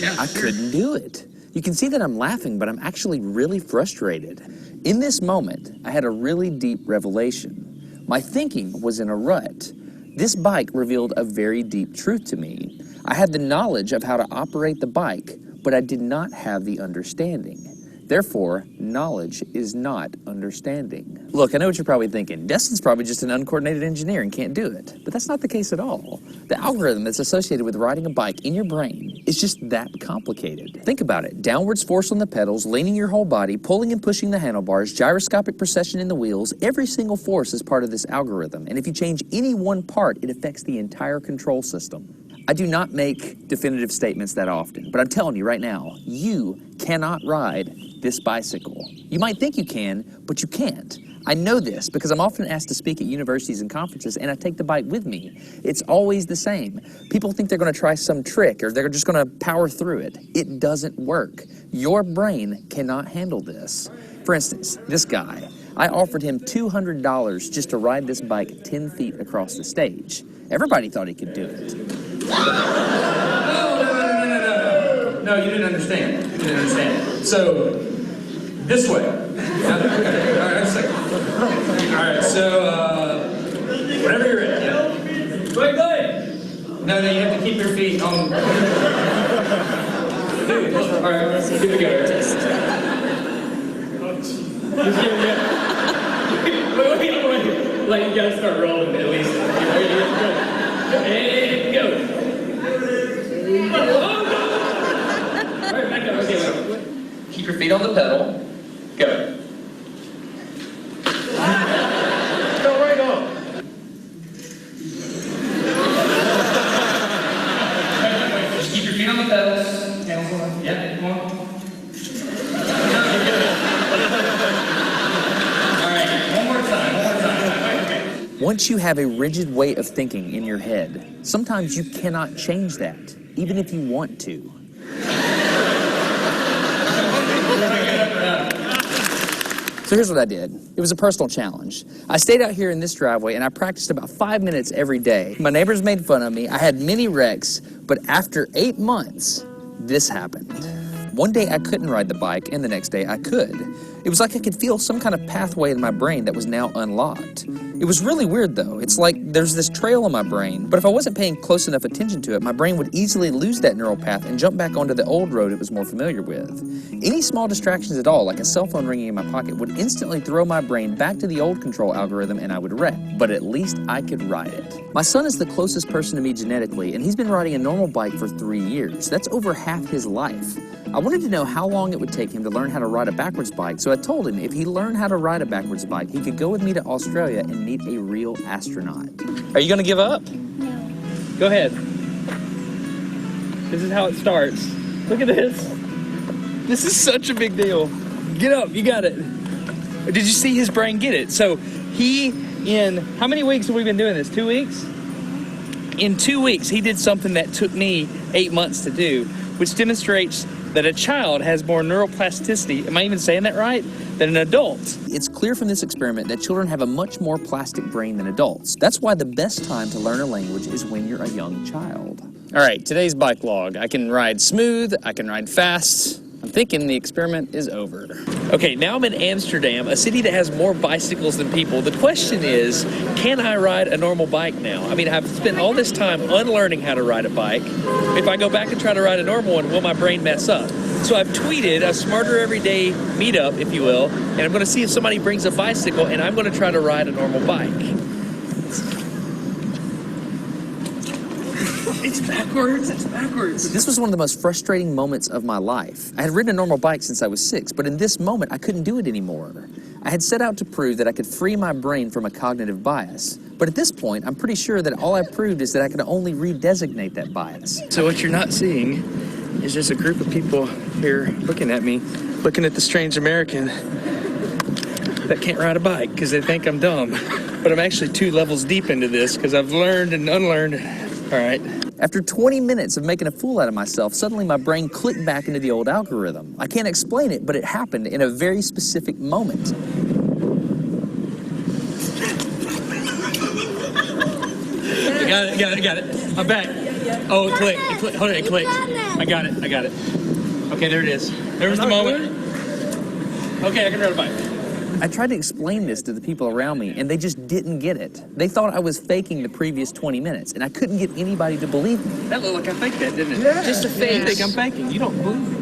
Yeah. I couldn't do it. You can see that I'm laughing, but I'm actually really frustrated. In this moment, I had a really deep revelation. My thinking was in a rut. This bike revealed a very deep truth to me. I had the knowledge of how to operate the bike, but I did not have the understanding. Therefore, knowledge is not understanding. Look, I know what you're probably thinking. Destin's probably just an uncoordinated engineer and can't do it. But that's not the case at all. The algorithm that's associated with riding a bike in your brain is just that complicated. Think about it. Downwards force on the pedals, leaning your whole body, pulling and pushing the handlebars, gyroscopic precession in the wheels. Every single force is part of this algorithm. And if you change any one part, it affects the entire control system. I do not make definitive statements that often, but I'm telling you right now, you cannot ride this bicycle. You might think you can, but you can't. I know this because I'm often asked to speak at universities and conferences, and I take the bike with me. It's always the same. People think they're going to try some trick or they're just going to power through it. It doesn't work. Your brain cannot handle this. For instance, this guy, I offered him $200 just to ride this bike 10 feet across the stage. Everybody thought he could do it. No, you didn't understand. You didn't understand. So, this way. Okay, all right, all right, so, whenever you're ready. Yeah. Wait. No, you have to keep your feet on. Dude, all right, here we go. Wait. Like, you gotta start rolling at least. And go. All right, back up. Okay, keep your feet on the pedal. Go. Go right on. Just keep your feet on the pedals. Yeah, come on. All right, one more time. Okay. Once you have a rigid way of thinking in your head, sometimes you cannot change that, even if you want to. So here's what I did. It was a personal challenge. I stayed out here in this driveway and I practiced about 5 minutes every day. My neighbors made fun of me. I had many wrecks, but after 8 months, this happened. One day I couldn't ride the bike and the next day I could. It was like I could feel some kind of pathway in my brain that was now unlocked. It was really weird though. It's like there's this trail in my brain, but if I wasn't paying close enough attention to it, my brain would easily lose that neural path and jump back onto the old road it was more familiar with. Any small distractions at all, like a cell phone ringing in my pocket, would instantly throw my brain back to the old control algorithm and I would wreck. But at least I could ride it. My son is the closest person to me genetically, and he's been riding a normal bike for 3 years. That's over half his life. I wanted to know how long it would take him to learn how to ride a backwards bike, so I told him if he learned how to ride a backwards bike, he could go with me to Australia and meet a real astronaut. Are you gonna give up? No. Go ahead. This is how it starts. Look at this. This is such a big deal. Get up, you got it. Did you see his brain get it? So in how many weeks have we been doing this? 2 weeks? In 2 weeks, he did something that took me 8 months to do, which demonstrates that a child has more neuroplasticity, am I even saying that right, than an adult. It's clear from this experiment that children have a much more plastic brain than adults. That's why the best time to learn a language is when you're a young child. All right, today's bike log. I can ride smooth, I can ride fast. I'm thinking the experiment is over. Okay, now I'm in Amsterdam, a city that has more bicycles than people. The question is, can I ride a normal bike now? I mean, I've spent all this time unlearning how to ride a bike. If I go back and try to ride a normal one, will my brain mess up? So I've tweeted a Smarter Everyday meetup, if you will, and I'm gonna see if somebody brings a bicycle and I'm gonna try to ride a normal bike. It's backwards. This was one of the most frustrating moments of my life. I had ridden a normal bike since I was 6, but in this moment, I couldn't do it anymore. I had set out to prove that I could free my brain from a cognitive bias. But at this point, I'm pretty sure that all I proved is that I could only redesignate that bias. So what you're not seeing is just a group of people here looking at me, looking at the strange American that can't ride a bike because they think I'm dumb. But I'm actually 2 levels deep into this because I've learned and unlearned. All right. After 20 minutes of making a fool out of myself, suddenly my brain clicked back into the old algorithm. I can't explain it, but it happened in a very specific moment. I got it. I'm back. Oh, it clicked. Hold on, it clicked. I got it. Okay, there it is. There was the moment. Okay, I can ride a bike. I tried to explain this to the people around me, and they just didn't get it. They thought I was faking the previous 20 minutes, and I couldn't get anybody to believe me. That looked like I faked that, didn't it? Yeah. Just a fake. You think I'm faking. You don't believe me.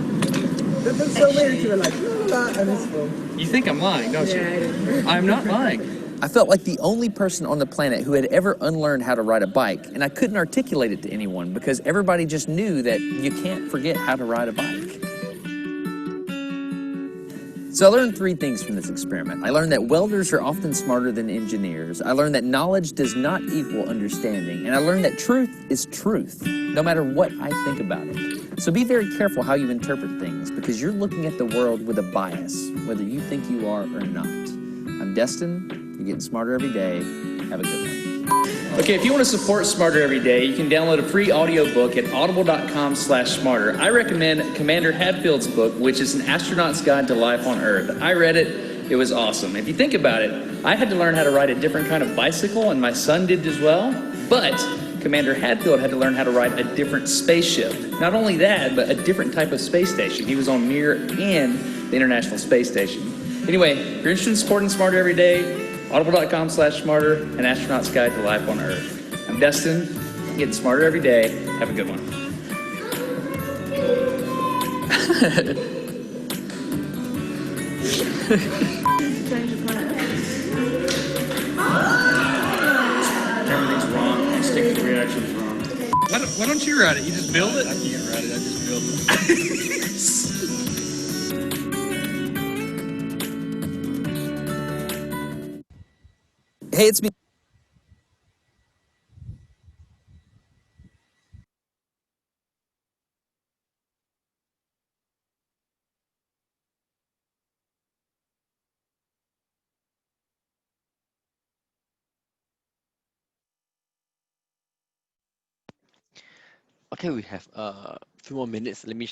There's been so many people like, and it's full. You think I'm lying, don't you? I'm not lying. I felt like the only person on the planet who had ever unlearned how to ride a bike, and I couldn't articulate it to anyone because everybody just knew that you can't forget how to ride a bike. So I learned three things from this experiment. I learned that welders are often smarter than engineers. I learned that knowledge does not equal understanding. And I learned that truth is truth, no matter what I think about it. So be very careful how you interpret things, because you're looking at the world with a bias, whether you think you are or not. I'm Destin. You're getting smarter every day. Have a good one. Okay, if you want to support Smarter Every Day, you can download a free audiobook at audible.com/smarter. I recommend Commander Hadfield's book, which is An Astronaut's Guide to Life on Earth. I read it. It was awesome. If you think about it, I had to learn how to ride a different kind of bicycle, and my son did as well. But Commander Hadfield had to learn how to ride a different spaceship. Not only that, but a different type of space station. He was on Mir and the International Space Station. Anyway, if you're interested in supporting Smarter Every Day, audible.com/smarter, An Astronaut's Guide to Life on Earth. I'm Destin, getting smarter every day. Have a good one. Everything's wrong. Sticky reaction's wrong. Why don't you write it? You just build it? I can't write it, I just build it. Hey, it's me. Okay, we have a few more minutes. Let me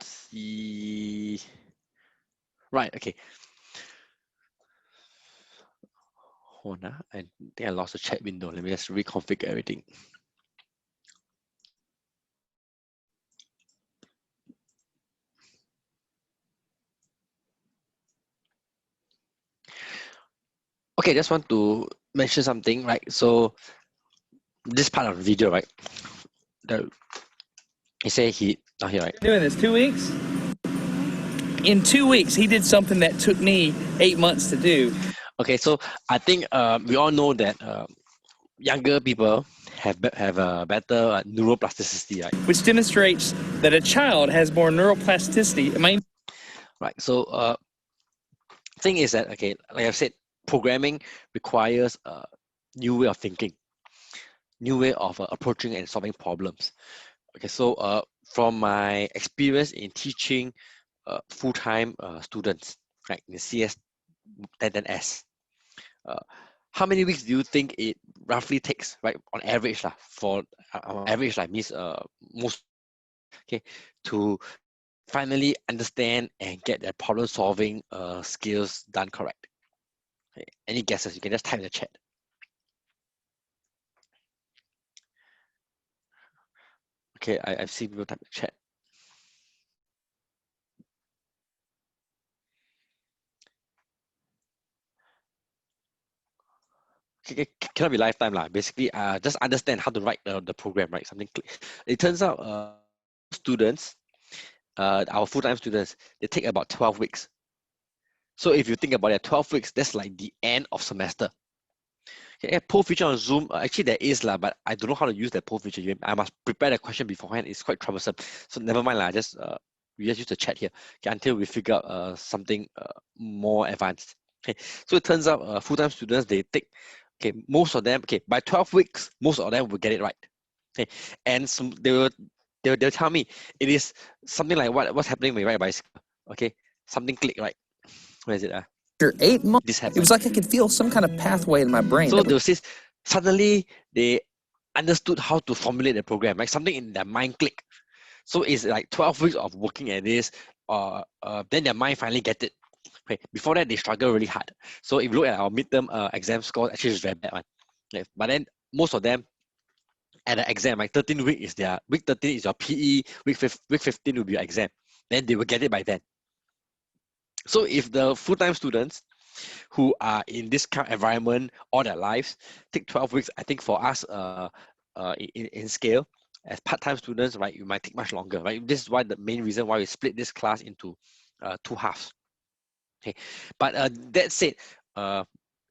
see. Right, okay. Hold on, I think I lost the chat window. Let me just reconfigure everything. Okay, just want to mention something, right? So this part of the video, right? He said not here, right? Doing this 2 weeks? In 2 weeks, he did something that took me 8 months to do. Okay, so I think we all know that younger people have a better neuroplasticity, right? Which demonstrates that a child has more neuroplasticity. Right. So thing is that, okay, like I said, programming requires a new way of thinking, new way of approaching and solving problems. Okay, so from my experience in teaching full-time students, right, in the CS 1010S, how many weeks do you think it roughly takes, right, on average for on average, means most, okay, to finally understand and get their problem solving skills done correct? Okay. Any guesses? You can just type in the chat. Okay, I've seen people type in the chat. Okay, cannot be lifetime lah. Basically, just understand how to write the program, right? Something. It turns out students, our full-time students, they take about 12 weeks. So if you think about it, 12 weeks, that's like the end of semester. Okay, poll feature on Zoom, actually there is lah, but I don't know how to use that poll feature. I must prepare the question beforehand. It's quite troublesome. So never mind lah. We just use the chat here, okay, until we figure out something more advanced. Okay, so it turns out full-time students, they take, okay, most of them, okay, by 12 weeks, most of them will get it right. Okay, and so they'll tell me it is something like what's happening when you ride a bicycle. Okay, something click, right? Where is it? After 8 months, This happened. it was like I could feel some kind of pathway in my brain. So they'll say suddenly they understood how to formulate the program, right? Something in their mind click. So it's like 12 weeks of working at this, then their mind finally get it. Okay, before that they struggle really hard. So if you look at our midterm exam scores, actually it's very bad one. Okay. But then most of them at the exam, like 13 week is their week 13 is your PE, week 15 will be your exam. Then they will get it by then. So if the full-time students who are in this kind of environment all their lives take 12 weeks, I think for us in scale, as part-time students, right, you might take much longer, right? This is why the main reason why we split this class into two halves. Okay, but that said,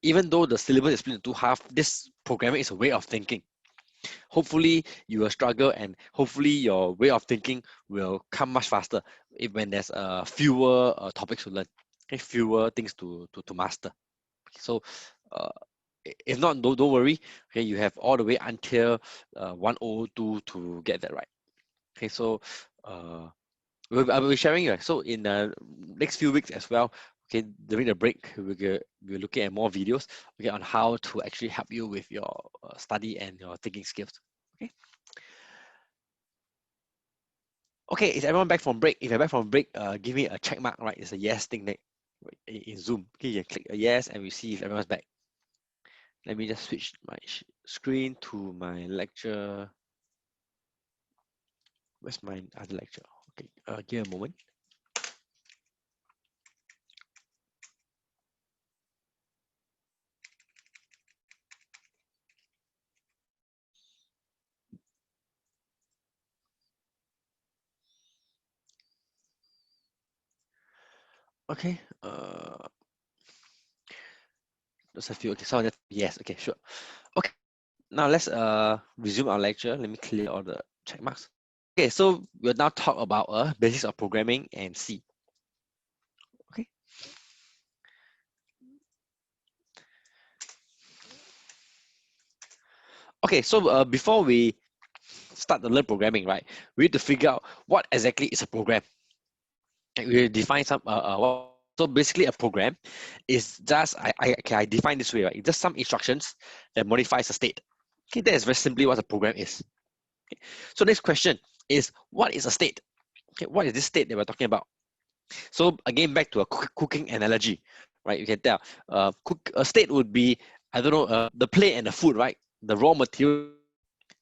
even though the syllabus is split into two halves, this programming is a way of thinking. Hopefully you will struggle, and hopefully your way of thinking will come much faster when there's fewer topics to learn. Okay, fewer things to master. So if not, don't worry. Okay, you have all the way until 1002 to get that right. Okay, so I will be sharing. So in the next few weeks as well. Okay, during the break, we're looking at more videos. Okay, on how to actually help you with your study and your thinking skills. Okay. Okay, is everyone back from break? If you're back from break, give me a check mark. Right, it's a yes thing there in Zoom. Okay, you can click a yes, and we see if everyone's back. Let me just switch my screen to my lecture. Where's my other lecture? Okay, give me a moment. Okay, just a few. Okay, so yes. Okay, sure. Okay, now let's resume our lecture. Let me clear all the check marks. Okay, so we'll now talk about basics of programming and C. Okay. Okay, so before we start to learn programming, right, we need to figure out what exactly is a program. And we define some so basically a program is just I define this way, right? It's just some instructions that modifies a state. Okay, that is very simply what a program is. Okay. So next question is, what is a state? Okay, what is this state that we're talking about? So again, back to a cooking analogy, right? You can tell a state would be, I don't know, the plate and the food, right? The raw material.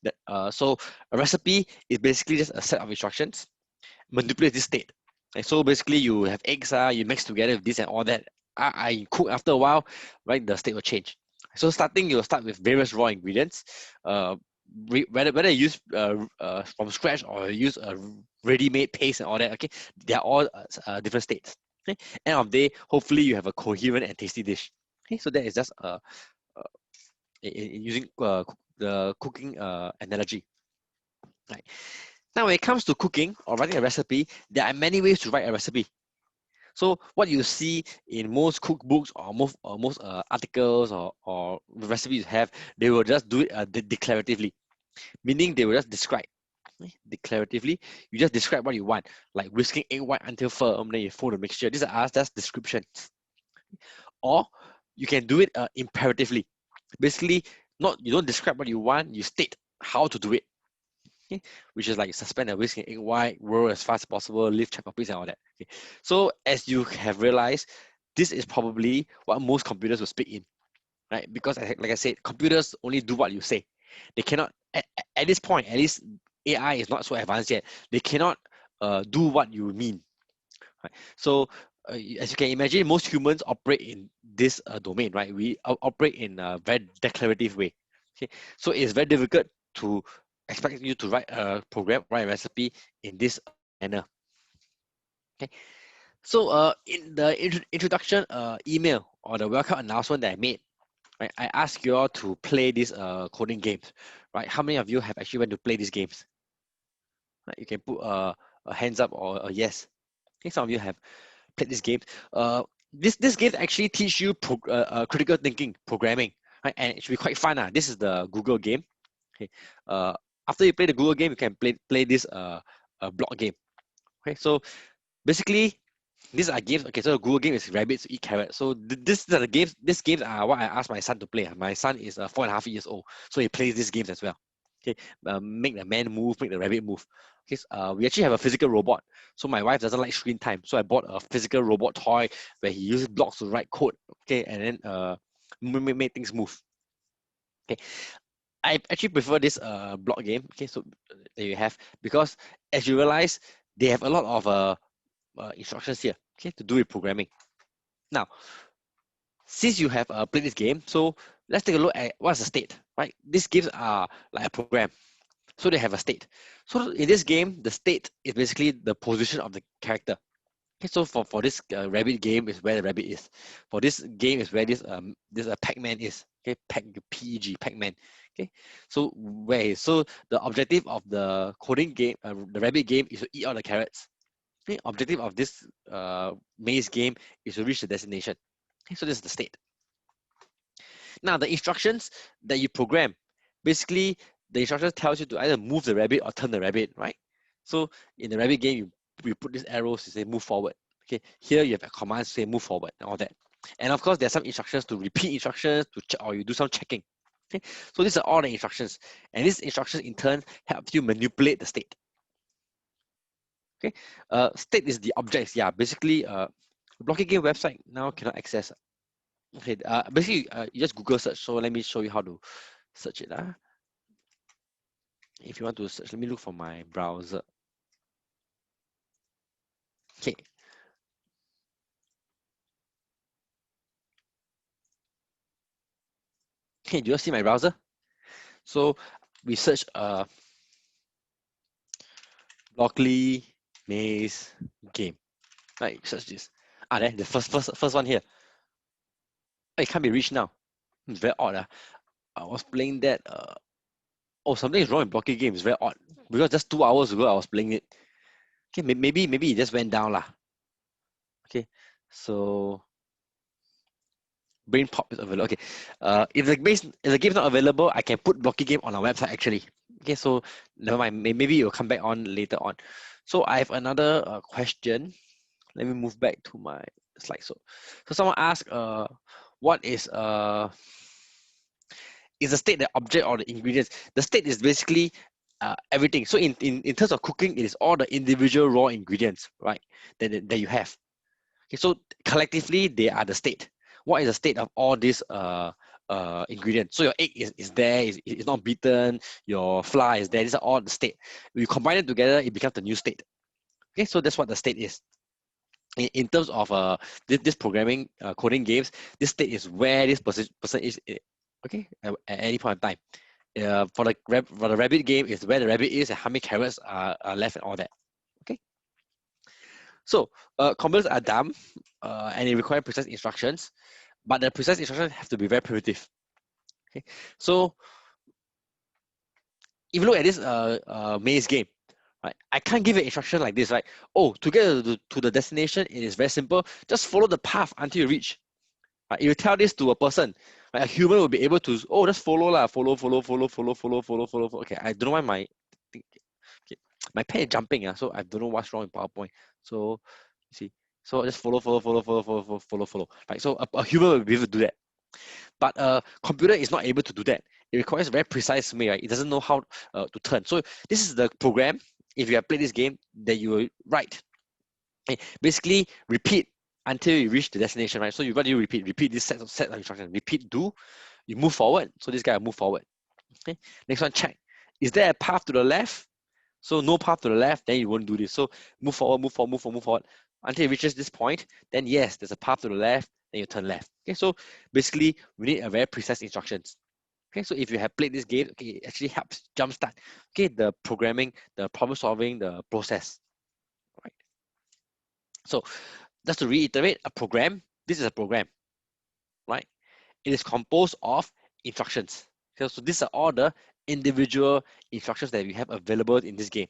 That, so a recipe is basically just a set of instructions manipulate this state. Like, so basically you have eggs, you mix together with this and all that. I cook after a while, right? The state will change. So starting, you'll start with various raw ingredients. Whether you use from scratch or use a ready-made paste and all that, okay? They are all different states. Okay? End of the day, hopefully you have a coherent and tasty dish. Okay, so that is just using the cooking analogy. Right. Now, when it comes to cooking or writing a recipe, there are many ways to write a recipe. So what you see in most cookbooks or most articles or recipes you have, they will just do it declaratively, meaning they will just describe. Declaratively, you just describe what you want, like whisking egg white until firm, then you fold the mixture. These are just descriptions. Or you can do it imperatively. Basically, not you don't describe what you want, you state how to do it. Okay, which is like suspend a whisk in egg white, roll as fast as possible, leave check copies and all that. Okay, so as you have realized, this is probably what most computers will speak in, right? Because like I said, computers only do what you say. They cannot at this point, at least AI is not so advanced yet. They cannot do what you mean. Right? So as you can imagine, most humans operate in this domain, right? We operate in a very declarative way. Okay, so it's very difficult to expect you to write a program, write a recipe in this manner. Okay, so in the introduction email or the welcome announcement that I made, right, I asked you all to play these coding games, right? How many of you have actually went to play these games? Right, you can put a hands up or a yes. Okay, some of you have played this game. This game actually teach you critical thinking, programming, right? And it should be quite fun. This is the Google game. Okay. After you play the Google game, you can play this block game. Okay. So basically, these are games. Okay. So the Google game is rabbits eat carrots. So this are the games. These games are what I asked my son to play. My son is 4.5 years old, so he plays these games as well. Okay. Make the man move, make the rabbit move. Okay. We actually have a physical robot. So my wife doesn't like screen time, so I bought a physical robot toy where he uses blocks to write code. Okay, and then make things move. Okay. I actually prefer this block game. Okay, so that you have, because as you realize, they have a lot of instructions here. Okay, to do with programming. Now, since you have played this game, so let's take a look at what's the state. Right, these games are like a program, so they have a state. So in this game, the state is basically the position of the character. Okay, so for this rabbit game is where the rabbit is. For this game is where this Pac-Man is. Okay, PEG Pac-Man. Okay, so so the objective of the coding game, the rabbit game, is to eat all the carrots. Okay, objective of this maze game is to reach the destination. Okay, so this is the state. Now the instructions that you program, basically the instructions tells you to either move the rabbit or turn the rabbit, right? So in the rabbit game, you put these arrows to say move forward. Okay, here you have a command to say move forward and all that. And of course, there's some instructions to repeat instructions to check, or you do some checking. Okay, so these are all the instructions, and these instructions in turn help you manipulate the state. Okay, state is the objects. Yeah, basically, blocky game website now cannot access. Okay, basically, you just Google search. So let me show you how to search it. If you want to search, let me look for my browser. Okay. Okay, do you see my browser? So we search Blockly maze game. Right, search this. There, the first one here. Oh, it can't be reached now. It's very odd. I was playing that. Oh, something is wrong with Blocky game. It's very odd because just 2 hours ago I was playing it. Okay, maybe it just went down lah. Okay, so brain pop is available. Okay, if the game is not available, I can put Blocky game on our website actually. Okay, so never mind. Maybe it will come back on later on. So I have another question. Let me move back to my slide. So someone asked, what is the state the object or the ingredients? The state is basically everything. So in terms of cooking, it is all the individual raw ingredients, right? That you have. Okay, so collectively they are the state. What is the state of all these ingredients? So your egg is there, is not beaten. Your flour is there. These are all the state. When you combine it together, it becomes the new state. Okay, so that's what the state is. In terms of this programming coding games, this state is where this person is. Okay, at any point in time. For the rabbit game, is where the rabbit is and how many carrots are left and all that. Okay. So computers are dumb and they require precise instructions, but the precise instructions have to be very primitive. Okay. So if you look at this maze game, right, I can't give an instruction like this, right? Oh, to get to the destination, it is very simple. Just follow the path until you reach. Right? If you tell this to a person, right, a human will be able to, oh, just follow lah, follow. Okay, I don't know why my pen is jumping, so I don't know what's wrong in PowerPoint. So you see, so just follow. Right, so a human will be able to do that, but a computer is not able to do that. It requires a very precise way, right? It doesn't know how to turn. So this is the program. If you have played this game, that you will write. Okay. Basically, repeat until you reach the destination, right? So you got to repeat this set of instructions. Repeat, do, you move forward. So this guy will move forward. Okay. Next one, check. Is there a path to the left? So no path to the left, then you won't do this. So move forward until it reaches this point. Then yes, there's a path to the left. Then you turn left. Okay. So basically, we need a very precise instructions. Okay, so if you have played this game, okay, it actually helps jumpstart, okay, the programming, the problem solving, the process, right? So just to reiterate, a program, this is a program, right? It is composed of instructions. Okay, so these are all the individual instructions that we have available in this game.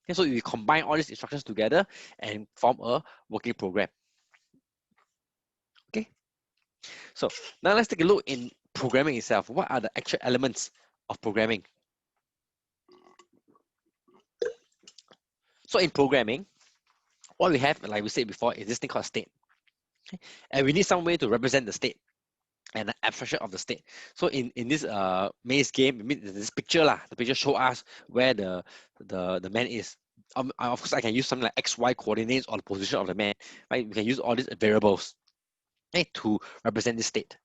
Okay, so we combine all these instructions together and form a working program. Okay, so now let's take a look in programming itself. What are the actual elements of programming? So in programming, what we have, like we said before, is this thing called state. Okay? And we need some way to represent the state and the abstraction of the state. So in this maze game, this picture lah, the picture show us where the man is. Of course, I can use something like XY coordinates or the position of the man. Right? We can use all these variables, okay, to represent this state.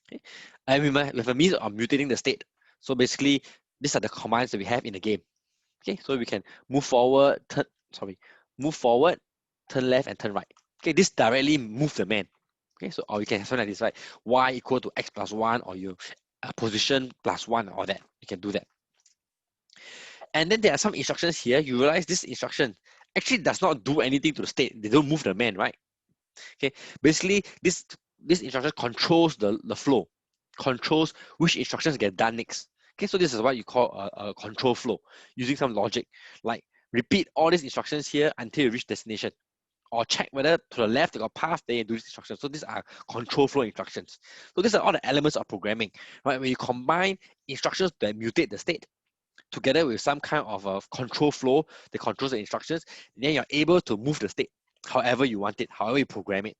Okay? And we have a means of mutating the state. So basically, these are the commands that we have in the game. Okay, so we can move forward, turn left, and turn right. Okay, this directly move the man. Okay, so or you can have something like this, right? Y equal to X plus 1, or you position plus 1, or that. You can do that. And then there are some instructions here. You realize this instruction actually does not do anything to the state. They don't move the man, right? Okay, basically this instruction controls the flow, controls which instructions get done next. Okay, so this is what you call a control flow, using some logic. Like repeat all these instructions here until you reach destination, or check whether to the left you got path, then you do these instructions. So these are control flow instructions. So these are all the elements of programming, right? When you combine instructions that mutate the state together with some kind of a control flow that controls the instructions, then you're able to move the state however you want it, however you program it.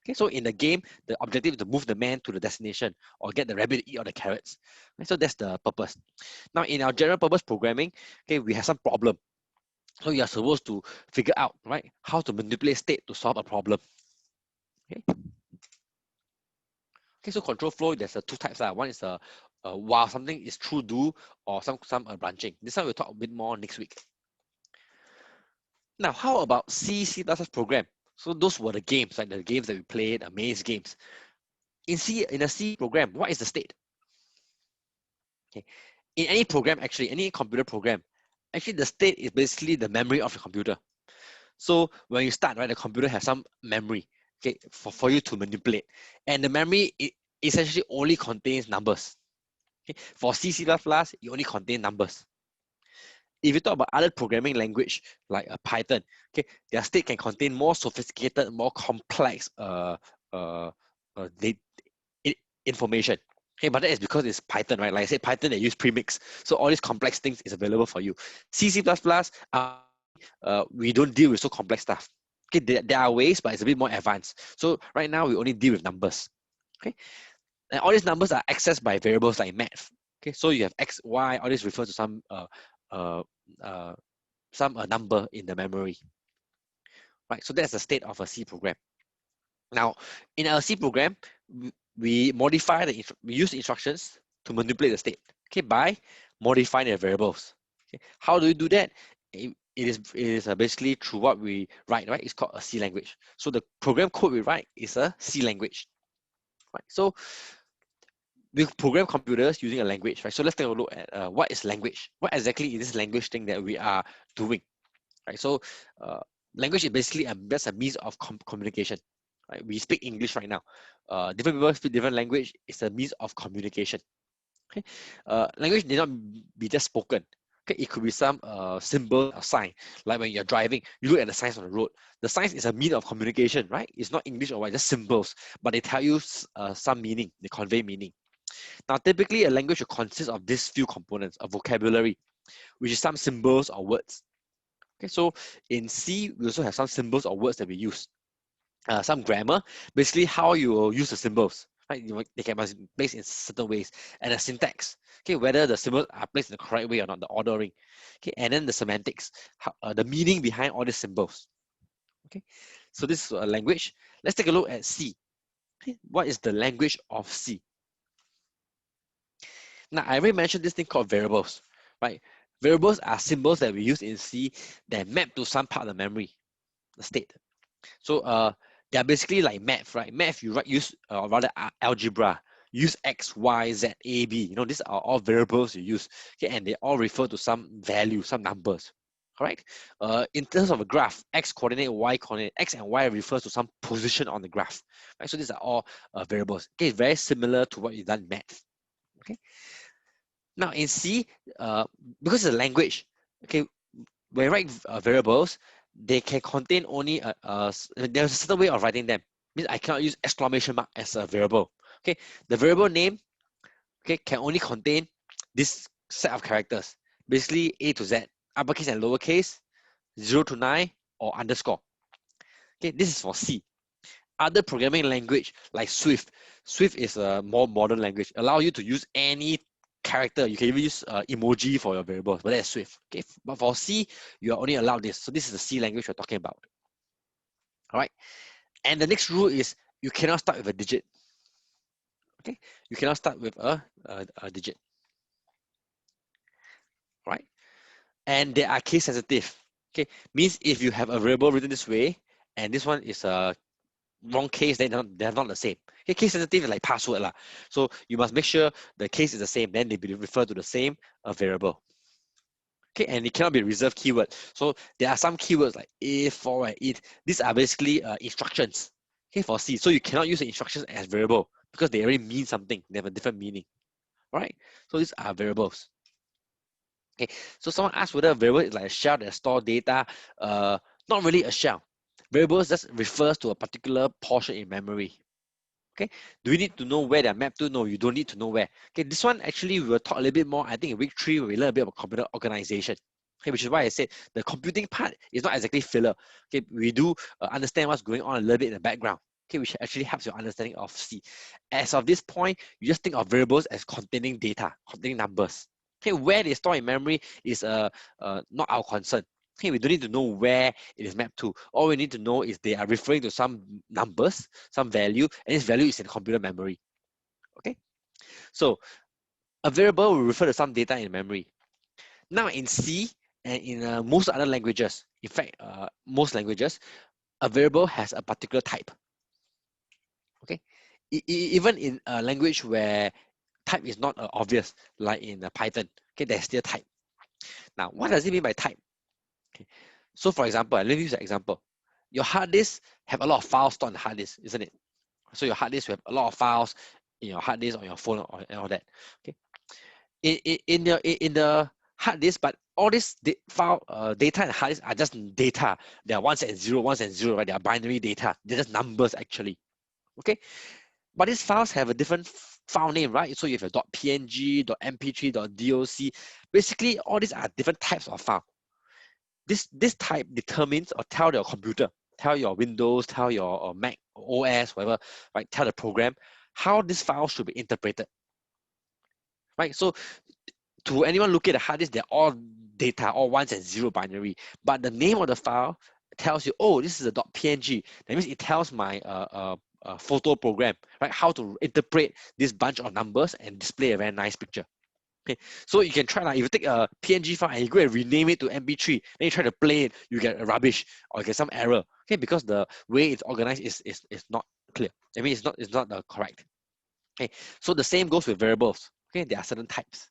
Okay, so in the game, the objective is to move the man to the destination or get the rabbit to eat all the carrots. Okay, so that's the purpose. Now, in our general purpose programming, okay, we have some problem. So you are supposed to figure out, right, how to manipulate state to solve a problem. Okay. Okay, so control flow, there's two types. One is while something is true do, or some branching. This one we'll talk a bit more next week. Now, how about C program? So those were the games, like the games that we played, the maze games. In a C program, what is the state? Okay. In any program, actually, any computer program, actually the state is basically the memory of the computer. So when you start, right, the computer has some memory, okay, for you to manipulate. And the memory, it essentially only contains numbers. Okay. For C++, it only contains numbers. If you talk about other programming language like Python, okay, their state can contain more sophisticated, more complex information. Okay, but that is because it's Python, right? Like I said, Python, they use premix. So all these complex things is available for you. C++, we don't deal with so complex stuff. Okay, there are ways, but it's a bit more advanced. So right now, we only deal with numbers. Okay, and all these numbers are accessed by variables like math. Okay, so you have x, y, all this refers to some number in the memory. Right, so that's the state of a C program. Now, in a C program, we modify we use the instructions to manipulate the state, okay, by modifying the variables. Okay, how do we do that? It is basically through what we write, right? It's called a C language. So the program code we write is a C language, right? So we program computers using a language, right? So let's take a look at what is language. What exactly is this language thing that we are doing, right? So language is basically just a means of communication. Right? We speak English right now. Different people speak different language. It's a means of communication. Okay, language need not be just spoken. Okay, it could be some symbol or sign. Like when you're driving, you look at the signs on the road. The signs is a means of communication, right? It's not English or what, just symbols, but they tell you some meaning. They convey meaning. Now, typically, a language will consist of these few components: a vocabulary, which is some symbols or words. Okay, so in C, we also have some symbols or words that we use. Some grammar, basically how you will use the symbols, right? They can be placed in certain ways. And the syntax, okay, whether the symbols are placed in the correct way or not, the ordering. Okay, and then the semantics, the meaning behind all these symbols. Okay, so this is a language. Let's take a look at C. Okay, what is the language of C? Now, I already mentioned this thing called variables, right? Variables are symbols that we use in C that map to some part of the memory, the state. So they're basically like math, right? Math, you use algebra, use X, Y, Z, A, B. You know, these are all variables you use, okay, and they all refer to some value, some numbers. Correct? In terms of a graph, X coordinate, Y coordinate, X and Y refers to some position on the graph. Right? So these are all variables. Okay, very similar to what you've done in math. Okay. Now in C, because it's a language, okay, when you write variables, they can contain only there's a certain way of writing them. Means I cannot use exclamation mark as a variable. Okay, the variable name, okay, can only contain this set of characters. Basically A to Z, uppercase and lowercase, 0 to 9, or underscore. Okay, this is for C. Other programming language like Swift. Swift is a more modern language, allow you to use any character. You can even use emoji for your variables, but that's Swift. Okay, but for C, you are only allowed this. So this is the C language we're talking about. All right, and the next rule is you cannot start with a digit. Okay, you cannot start with a digit. Right, and they are case sensitive. Okay, means if you have a variable written this way and this one is a wrong case, they're not the same. Okay, case sensitive is like password lah. So you must make sure the case is the same, then they be referred to the same variable. Okay, and it cannot be a reserved keyword. So there are some keywords like if, for, and it. These are basically instructions. Okay, for C. So you cannot use the instructions as variable because they already mean something. They have a different meaning. All right. So these are variables. Okay, so someone asked whether a variable is like a shell that stores data. Not really a shell. Variables just refers to a particular portion in memory. Okay, do we need to know where they're mapped to? No, you don't need to know where. Okay, this one actually we will talk a little bit more. I think in week 3 we learn a bit about computer organization. Okay, which is why I said the computing part is not exactly filler. Okay, we do understand what's going on a little bit in the background. Okay, which actually helps your understanding of C. As of this point, you just think of variables as containing data, containing numbers. Okay, where they store in memory is not our concern. Okay, we don't need to know where it is mapped to. All we need to know is they are referring to some numbers, some value, and this value is in computer memory. Okay, so a variable will refer to some data in memory. Now in C and in most other languages, in fact, most languages, a variable has a particular type. Okay, even in a language where type is not obvious, like in Python, okay, there's still type. Now, what does it mean by type? Okay. So for example, let me use an example. Your hard disk have a lot of files stored on the hard disk, isn't it? So your hard disk will have a lot of files in your hard disk on your phone and all that. Okay. In the hard disk, but all this file data and hard disk are just data. They are ones and zero, right? They are binary data. They're just numbers actually. Okay. But these files have a different file name, right? So you have a .png, .mp3, .doc. Basically, all these are different types of file. This type determines or tell your computer, tell your Windows, tell your Mac, OS, whatever, right? Tell the program how this file should be interpreted, right? So to anyone looking at the hard disk, they're all data, all ones and zero binary. But the name of the file tells you, oh, this is a .png. That means it tells my photo program, right? How to interpret this bunch of numbers and display a very nice picture. Okay, so you can try like if you take a PNG file and you go and rename it to MP3, then you try to play it, you get a rubbish or get some error. Okay, because the way it's organized is not clear. I mean, it's not correct. Okay, so the same goes with variables. Okay, there are certain types,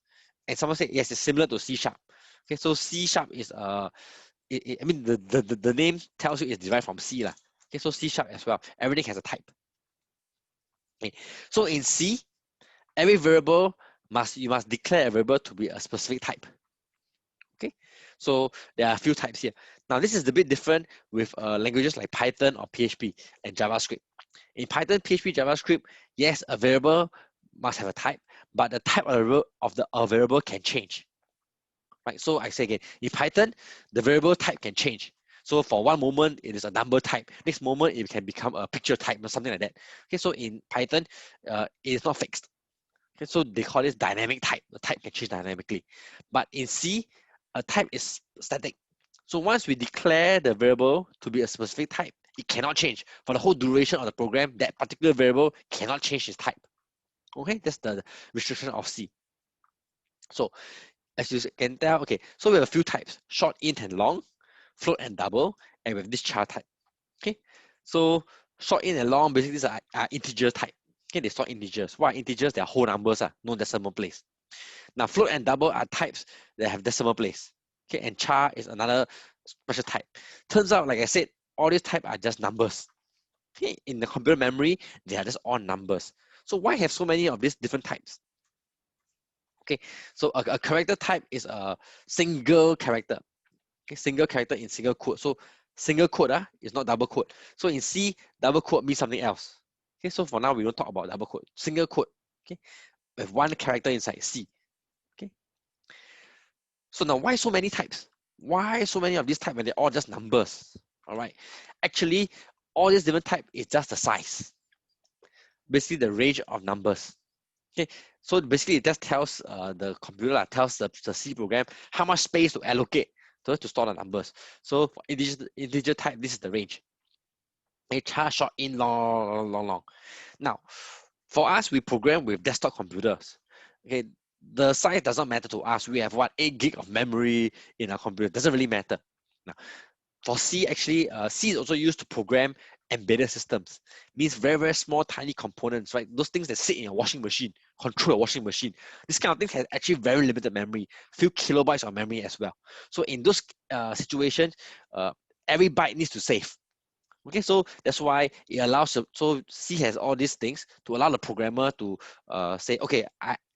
and someone said yes, it's similar to C#. Okay, so C# is I mean the name tells you it's derived from C lah. Okay, so C# as well. Everything has a type. Okay, so in C, every variable you must declare a variable to be a specific type. Okay, so there are a few types here. Now this is a bit different with languages like Python or PHP and JavaScript. In Python, PHP, JavaScript, yes, a variable must have a type, but the type of the variable can change. Right. So I say again, in Python, the variable type can change. So for one moment, it is a number type. Next moment, it can become a picture type or something like that. Okay, so in Python, it is not fixed. Okay, so they call this dynamic type. The type can change dynamically. But in C, a type is static. So once we declare the variable to be a specific type, it cannot change. For the whole duration of the program, that particular variable cannot change its type. Okay, that's the restriction of C. So as you can tell, okay, so we have a few types: short, int, and long, float and double, and we have this char type. Okay, so short, int, and long, basically these are integer type. Okay, they store integers. What are integers? They are whole numbers, no decimal place. Now, float and double are types that have decimal place. Okay, and char is another special type. Turns out, like I said, all these types are just numbers. Okay, in the computer memory, they are just all numbers. So why have so many of these different types? Okay, so a character type is a single character. Okay, single character in single quote. So single quote is not double quote. So in C, double quote means something else. Okay, so for now, we don't talk about double quote. Single quote, okay, with one character inside C. Okay. So now, why so many types? Why so many of these types when they're all just numbers? All right. Actually, all these different types is just the size. Basically, the range of numbers. Okay. So basically, it just tells the computer, tells the C program how much space to allocate to store the numbers. So for integer type, this is the range. A char, short, in, long. Now, for us, we program with desktop computers. Okay, the size does not matter to us. We have what, 8 gig of memory in our computer. It doesn't really matter. Now, for C, actually, C is also used to program embedded systems. Means very, very small, tiny components, right? Those things that sit in your washing machine, control your washing machine. This kind of things has actually very limited memory, few kilobytes of memory as well. So in those situations, every byte needs to save. Okay, so that's why it allows, so C has all these things to allow the programmer to say, okay,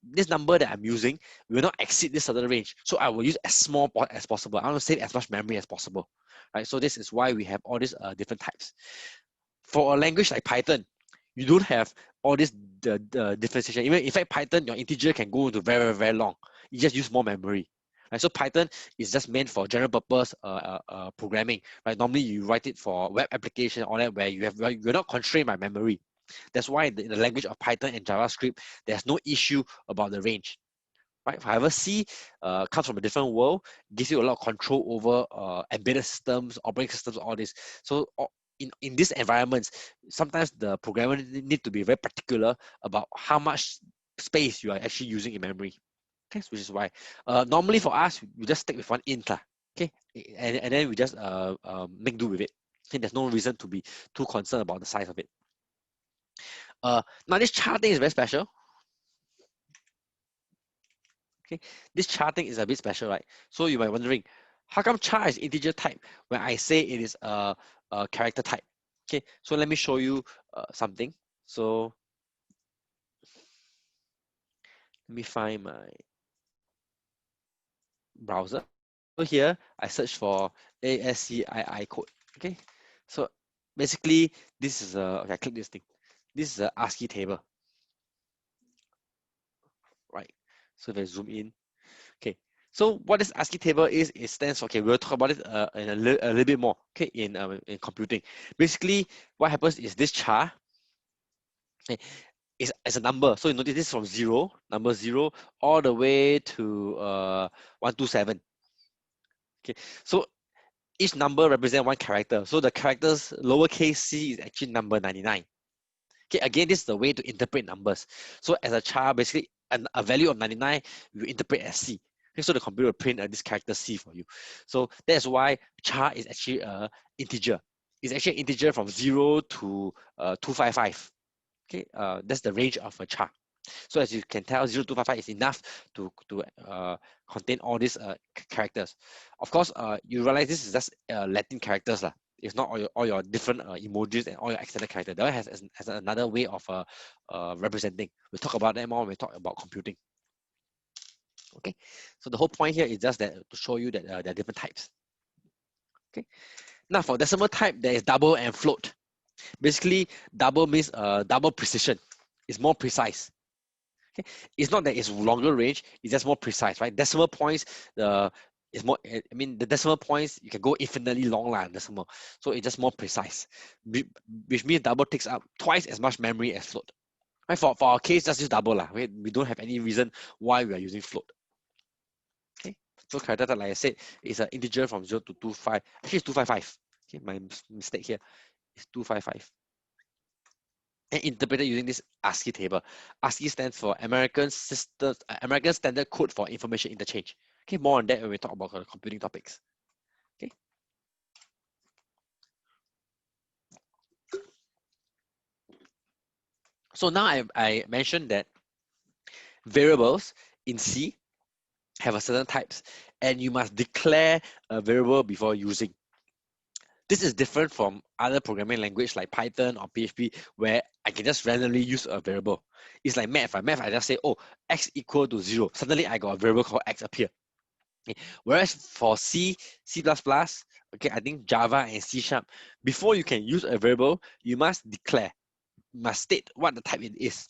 this number that I'm using will not exceed this certain range. So I will use as small port as possible. I want to save as much memory as possible, right? So this is why we have all these different types. For a language like Python, you don't have all this the differentiation. Even in fact, Python, your integer can go into very, very long. You just use more memory. Right? So Python is just meant for general purpose programming. Right? Normally you write it for web application, all that, where you're not constrained by memory. That's why in the language of Python and JavaScript, there's no issue about the range. Right? However, C comes from a different world, gives you a lot of control over embedded systems, operating systems, all this. So in these environments, sometimes the programmer need to be very particular about how much space you are actually using in memory. Okay, which is why normally for us, we just stick with one int, okay, and then we just make do with it. Okay, there's no reason to be too concerned about the size of it. Now this charting is very special. Okay, this charting is a bit special, right? So you might be wondering, how come char is integer type when I say it is a character type? Okay, so let me show you something. So let me find my browser. So here I search for ASCII code. Okay, so basically this is a, okay, I click this thing. This is a ASCII table, right? So if I zoom in, okay. So what this ASCII table is, it stands for, okay, we'll talk about it in a little bit more, okay, in computing. Basically, what happens is this char, okay, is as a number. So you notice this from number 0, all the way to 127. Okay, so each number represents one character. So the character's lowercase c is actually number 99. Okay, again, this is the way to interpret numbers. So as a char, basically a value of 99, you interpret as c. Okay, so the computer will print this character c for you. So that's why char is actually an integer. It's actually an integer from 0 to 255. Okay, that's the range of a char. So as you can tell, 0 to 255 is enough to contain all these characters. Of course, you realize this is just Latin characters. It's not all your different emojis and all your extended characters. That one has another way of representing. We'll talk about that more when we talk about computing. Okay, so the whole point here is just that to show you that there are different types. Okay, now for decimal type, there is double and float. Basically, double means double precision. It's more precise. Okay, it's not that it's longer range; it's just more precise, right? Decimal points, is more. I mean, the decimal points you can go infinitely long line decimal, so it's just more precise, which means double takes up twice as much memory as float. Right? For our case, just use double lah. We don't have any reason why we are using float. Okay, so character type, like I said, is an integer from 0 to 25. Actually, it's 255. Okay, my mistake here is 255. And interpreted using this ASCII table. ASCII stands for American Standard Code for Information Interchange. Okay, more on that when we talk about computing topics. Okay. So now I mentioned that variables in C have a certain types, and you must declare a variable before using. This is different from other programming language like Python or PHP, where I can just randomly use a variable. It's like math. Math, I just say, oh, x equal to 0. Suddenly I got a variable called x appear. Okay. Whereas for C, C++, okay, I think Java and C#, before you can use a variable, you must declare, you must state what the type it is.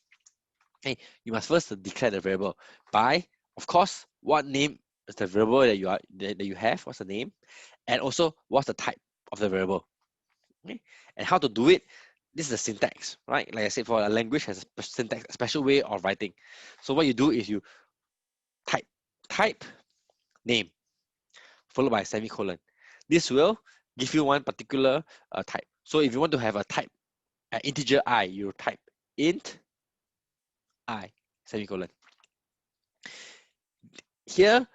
Okay. You must first declare the variable by, of course, what name is the variable that you have, what's the name, and also what's the type of the variable. Okay. And how to do it, this is the syntax, right? Like I said, for a language has a syntax, a special way of writing. So what you do is you type name followed by a semicolon. This will give you one particular type. So if you want to have a type, an integer I, you type int I, semicolon. Here,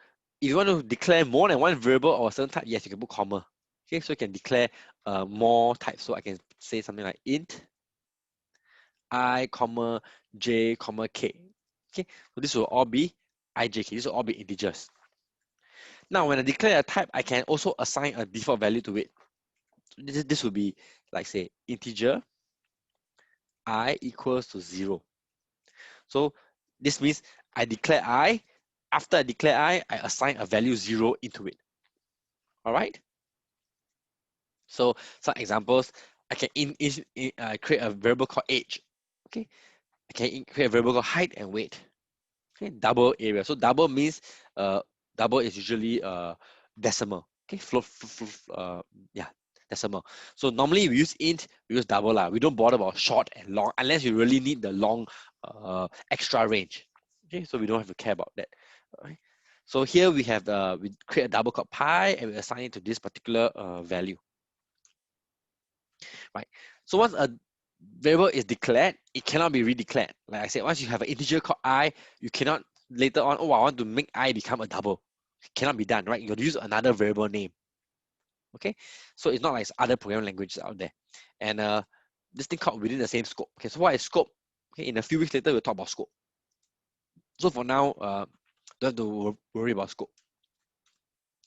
if you want to declare more than one variable or a certain type, yes, you can put comma. Okay, so you can declare more types. So I can say something like int I, comma j, comma k. Okay, so this will all be ijk. This will all be integers. Now, when I declare a type, I can also assign a default value to it. this would be like say integer I equals to 0. So this means I declare I. After I declare I assign a value 0 into it. All right. So some examples, I can create a variable called age. Okay, I can create a variable called height and weight. Okay, double area. So double means double is usually decimal. Okay, yeah, decimal. So normally we use int, we use double lah. We don't bother about short and long unless you really need the long extra range. Okay, so we don't have to care about that. Alright. So here we have we create a double called pi and we assign it to this particular value. Right. So once a variable is declared, it cannot be redeclared. Like I said, once you have an integer called I, you cannot later on, oh, I want to make I become a double. It cannot be done, right? You got to use another variable name. Okay, so it's not like other programming languages out there. And this thing called within the same scope. Okay, so what is scope? Okay, in a few weeks later, we'll talk about scope. So for now, don't have to worry about scope.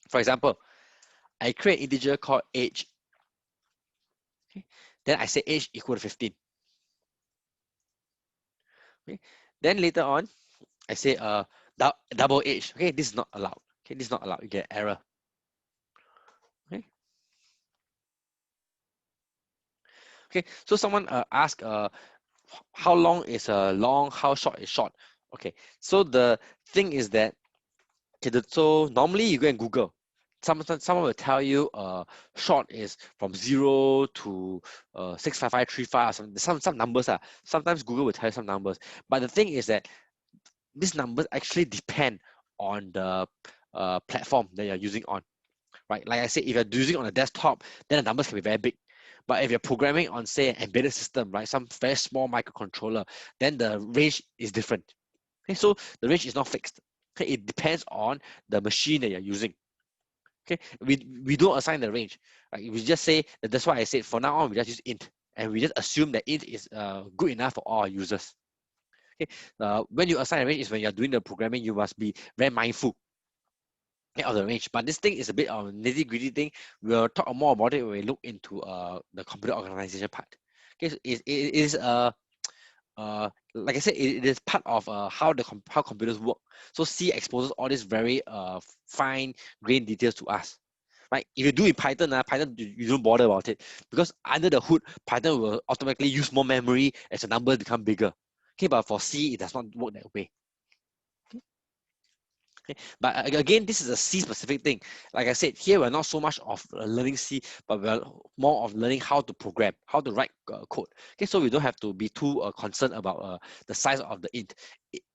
For example, I create an integer called age. Okay, then I say age equal to 15. Okay, then later on, I say double age. Okay, this is not allowed. Okay, this is not allowed. You get error. Okay. Okay. So someone asked, how long is long? How short is short? Okay. So the thing is that, okay, so normally you go and Google. Someone will tell you short is from 0 to 65535. Some numbers are. Sometimes Google will tell you some numbers. But the thing is that these numbers actually depend on the platform that you're using on, right? Like I said, if you're using on a desktop, then the numbers can be very big. But if you're programming on, say, an embedded system, right, some very small microcontroller, then the range is different. Okay, so the range is not fixed. Okay, it depends on the machine that you're using. Okay, we don't assign the range. Right? We just say that. That's why I said for now on we just use int, and we just assume that int is good enough for all our users. Okay, when you assign a range is when you're doing the programming, you must be very mindful of the range. But this thing is a bit of a nitty-gritty thing. We'll talk more about it when we look into the computer organization part. Okay, so it is like I said, it is part of how computers work. So C exposes all these very fine grained details to us. Right? If you do in Python, Python you don't bother about it because under the hood, Python will automatically use more memory as the numbers become bigger. Okay, but for C, it does not work that way. Okay. But again, this is a C specific thing. Like I said, here we're not so much of learning C, but we're more of learning how to program, how to write code. Okay, so we don't have to be too concerned about the size of the int.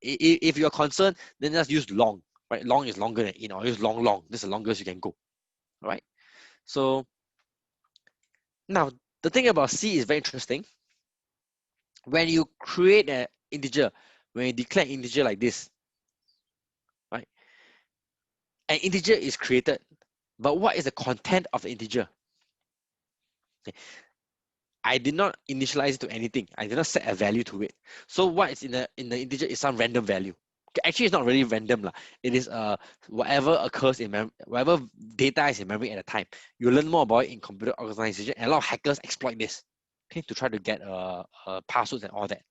If you're concerned, then just use long. Right, long is longer than int, or use long. This is the longest you can go. All right. So now the thing about C is very interesting. When you create an integer, when you declare an integer like this, right? An integer is created, but what is the content of the integer? Okay. I did not initialize it to anything. I did not set a value to it. So what is in the integer is some random value. Okay, actually, it's not really random lah. It is whatever occurs in memory, whatever data is in memory at the time. You learn more about it in computer organization, and a lot of hackers exploit this, okay, to try to get passwords and all that.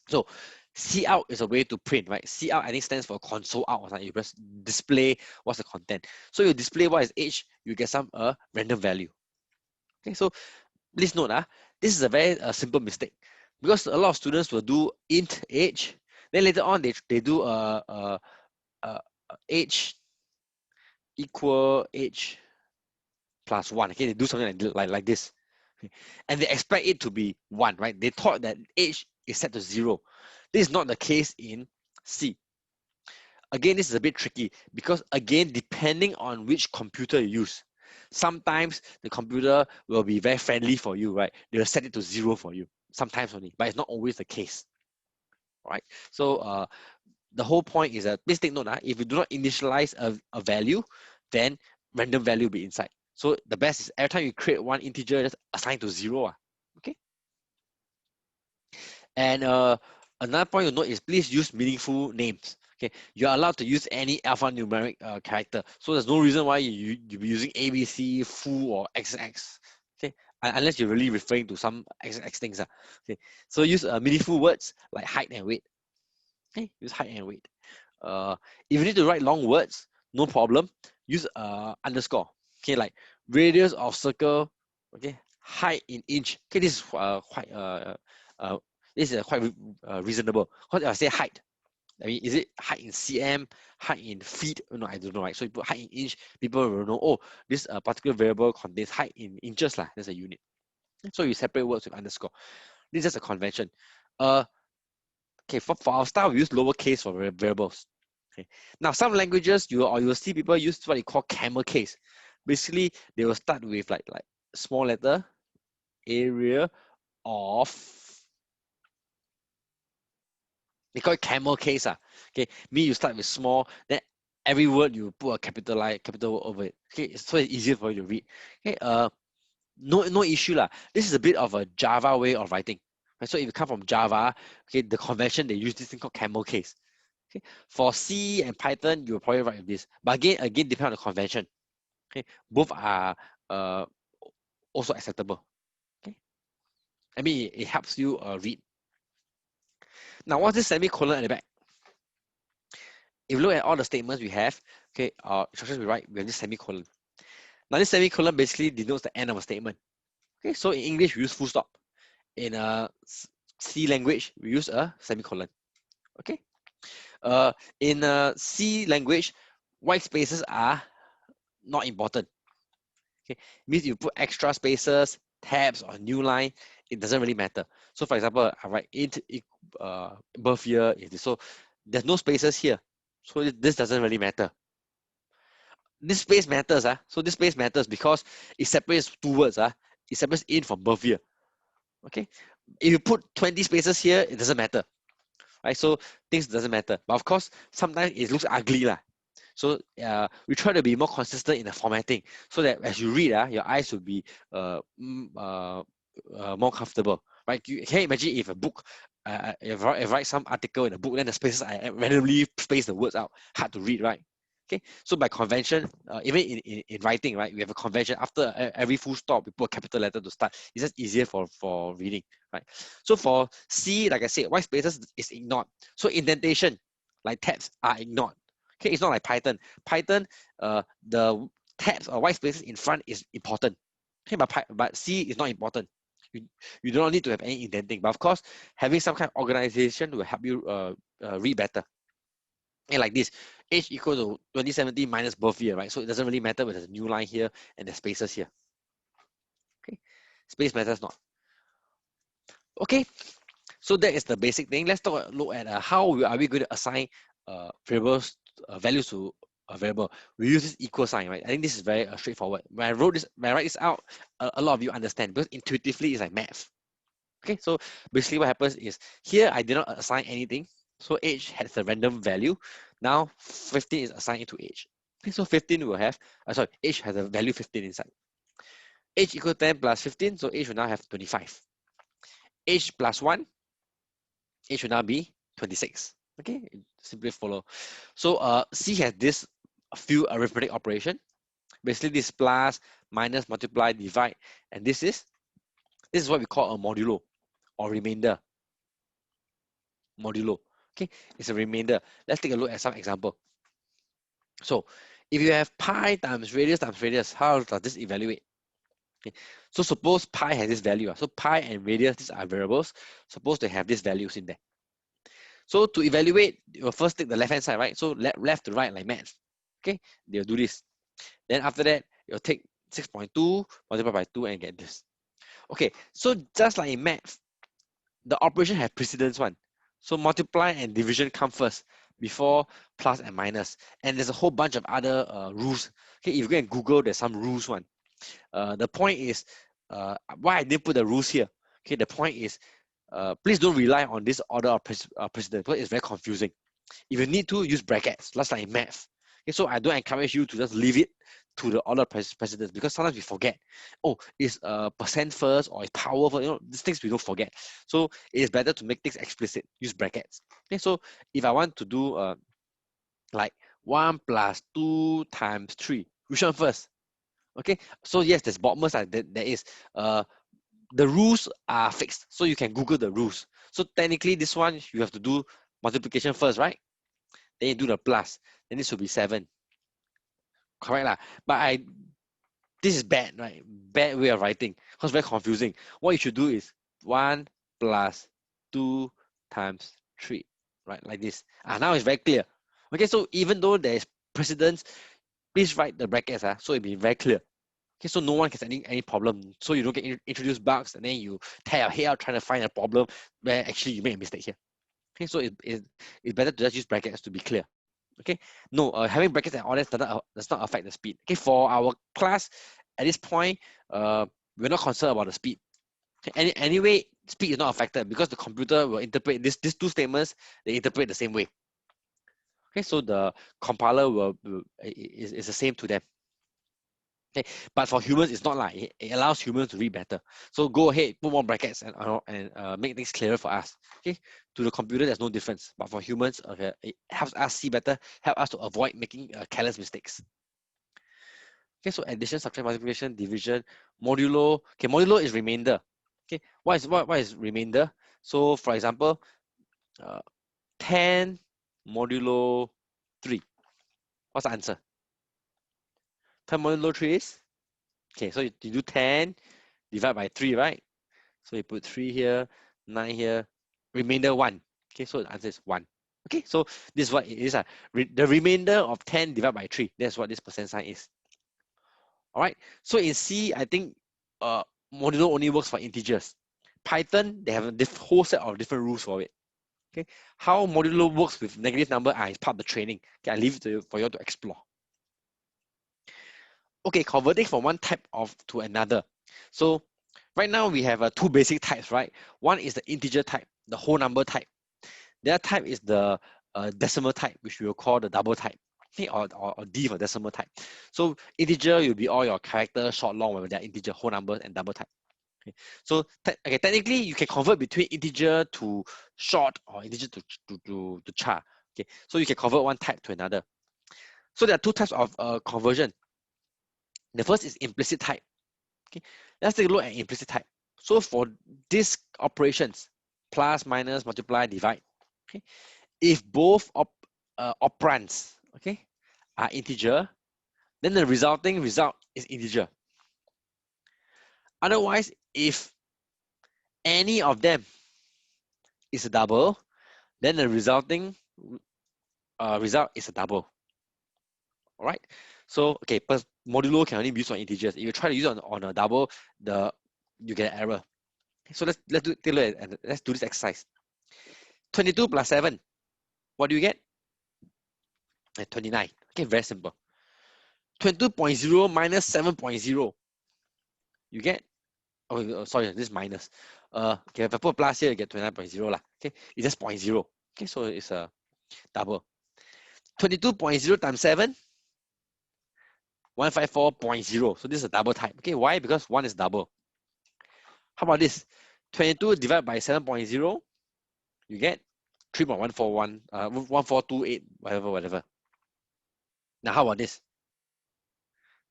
So C out is a way to print, right? C out I think stands for console out or something. You press display what's the content. So you display what is age, you get some random value. Okay, so please note, this is a very simple mistake because a lot of students will do int age, then later on they do age equal age plus 1. Okay, they do something like this, and they expect it to be 1, right? They thought that age is set to 0. This is not the case in C. Again, this is a bit tricky because again, depending on which computer you use, sometimes the computer will be very friendly for you, right? They will set it to 0 for you, sometimes only, but it's not always the case, right? So the whole point is that please take note, if you do not initialize a value, then random value will be inside. So the best is every time you create one integer, just assign to 0, okay? And another point to note is please use meaningful names. Okay, you're allowed to use any alphanumeric character. So there's no reason why you be using ABC, full, or XX. Okay, unless you're really referring to some XX things. Okay, so use meaningful words like height and weight. Okay, use height and weight. If you need to write long words, no problem. Use underscore. Okay, like radius of circle. Okay, height in inch. Okay, this is quite reasonable. Because if I say height, I mean, is it height in cm, height in feet? No, I don't know, right? So you put height in inch, people will know, oh, this particular variable contains height in inches, lah. That's a unit. So you separate words with underscore. This is just a convention. Okay, for our style, we use lowercase for variables. Okay. Now, some languages you will see people use what they call camel case. Basically, they will start with like small letter, area of. They call it camel case. Okay, you start with small, then every word you put a capital word over it. Okay, so it's easier for you to read. Okay, no issue lah. This is a bit of a Java way of writing. Right? So if you come from Java, okay, the convention they use this thing called camel case. Okay, for C and Python, you will probably write with this. But again, depend on the convention. Okay, both are also acceptable. Okay, I mean it helps you read. Now, what's this semicolon at the back? If you look at all the statements we have, okay, instructions we write, we have this semicolon. Now, this semicolon basically denotes the end of a statement. Okay, so in English we use full stop. In C language we use a semicolon. Okay, in C language, white spaces are not important. Okay, means you put extra spaces, tabs, or new line, it doesn't really matter. So for example, I write int birth year, so there's no spaces here. So this doesn't really matter. This space matters. So this space matters because it separates two words. It separates int from birth year. Okay. If you put 20 spaces here, it doesn't matter. Right? So things doesn't matter. But of course, sometimes it looks ugly. So we try to be more consistent in the formatting so that as you read, your eyes will be more comfortable. Right? Can you imagine if a book, if I write some article in a book, then the spaces I randomly space the words out, hard to read, right? Okay, so by convention, even in writing, right, we have a convention. After every full stop, we put a capital letter to start. It's just easier for reading, right? So for C, like I said, white spaces is ignored. So indentation, like tabs, are ignored. Okay, it's not like Python. Python, the tabs or white spaces in front is important. Okay, but C is not important. You do not need to have any indenting. But of course, having some kind of organization will help you read better. And like this, age equal to 2017 minus birth year, right? So it doesn't really matter whether there's a new line here and there's spaces here. Okay, space matters not. Okay, so that is the basic thing. Let's look at how are we going to assign variables values to a variable. We use this equal sign, right? I think this is very straightforward. When I write this out, a lot of you understand because intuitively it's like math. Okay, so basically what happens is here I did not assign anything. So age has a random value. Now 15 is assigned into age. Okay, so 15 will have, age has a value 15 inside. Age equal 10 plus 15, so age will now have 25. Age plus 1, age will now be 26. Okay, simply follow. So C has this few arithmetic operation. Basically this plus, minus, multiply, divide, and this is what we call a modulo or remainder. Modulo. Okay, it's a remainder. Let's take a look at some example. So if you have pi times radius, how does this evaluate? Okay, so suppose pi has this value. So pi and radius, these are variables. Suppose they have these values in there. So to evaluate, you'll first take the left hand side, right? So left to right, like math. Okay, they'll do this. Then after that, you'll take 6.2 multiplied by 2 and get this. Okay, so just like in math, the operation has precedence one. So multiply and division come first before plus and minus. And there's a whole bunch of other rules. Okay, if you go and Google, there's some rules one. The point is, why I didn't put the rules here. Okay, the point is, please don't rely on this order of precedence because it's very confusing. If you need to, use brackets, just like in math. Okay, so I don't encourage you to just leave it to the order of precedence because sometimes we forget. Oh, is percent first or is power first? You know, these things we don't forget. So it is better to make things explicit. Use brackets. Okay, so if I want to do like 1 plus 2 times 3. Which one first? Okay, so yes, there's BODMAS, there is. The rules are fixed, so you can Google the rules. So technically, this one, you have to do multiplication first, right? Then you do the plus, then this will be 7. Correct lah. But this is bad, right? Bad way of writing, because very confusing. What you should do is 1 plus 2 times 3, right? Like this. Now it's very clear. Okay, so even though there is precedence, please write the brackets, so it'll be very clear. Okay, so no one gets any problem. So you don't get introduced bugs and then you tear your head out trying to find a problem where actually you made a mistake here. Okay, so it's better to just use brackets to be clear. Okay, no, having brackets and all that does not affect the speed. Okay, for our class at this point, we're not concerned about the speed. Okay, anyway, speed is not affected because the computer will interpret these two statements. They interpret the same way. Okay, so the compiler is the same to them. Okay, but for humans, it's not like it allows humans to read better. So go ahead, put more brackets and make things clearer for us. Okay, to the computer, there's no difference, but for humans, okay, it helps us see better, help us to avoid making careless mistakes. Okay, so addition, subtraction, multiplication, division, modulo. Okay, modulo is remainder. Okay, what is remainder? So for example, 10 modulo 3. What's the answer? 10 modulo 3 is? Okay, so you do 10 divide by 3, right? So you put 3 here, 9 here, remainder 1. Okay, so the answer is 1. Okay, so this is what it is. The remainder of 10 divided by 3. That's what this percent sign is. All right, so in C, I think modulo only works for integers. Python, they have a whole set of different rules for it. Okay, how modulo works with negative number is part of the training. Okay, I leave it for you to explore. Okay, converting from one type to another. So right now we have two basic types, right? One is the integer type, the whole number type. The other type is the decimal type, which we will call the double type, okay, or D for decimal type. So integer will be all your characters, short, long, whether they're integer, whole numbers, and double type. Okay. So technically you can convert between integer to short or integer to char. Okay, so you can convert one type to another. So there are two types of conversion. The first is implicit type. Okay, let's take a look at implicit type. So for these operations, plus, minus, multiply, divide, okay, if both operands, okay, are integer, then the resulting result is integer. Otherwise, if any of them is a double, then the resulting result is a double. All right. So okay, but modulo can only be used on integers. If you try to use it on a double, you get an error. So let's do this exercise. 22 plus 7. What do you get? 29. Okay, very simple. 22.0 minus 7.0. You get, sorry, this is minus. Okay, if I put plus here, you get 29.0 lah. Okay, it's just 0.0. Okay, so it's a double. 22.0 times 7, 154.0. So this is a double type. Okay, why? Because 1 is double. How about this? 22 divided by 7.0, you get 3.141, 1428, whatever. Now, how about this?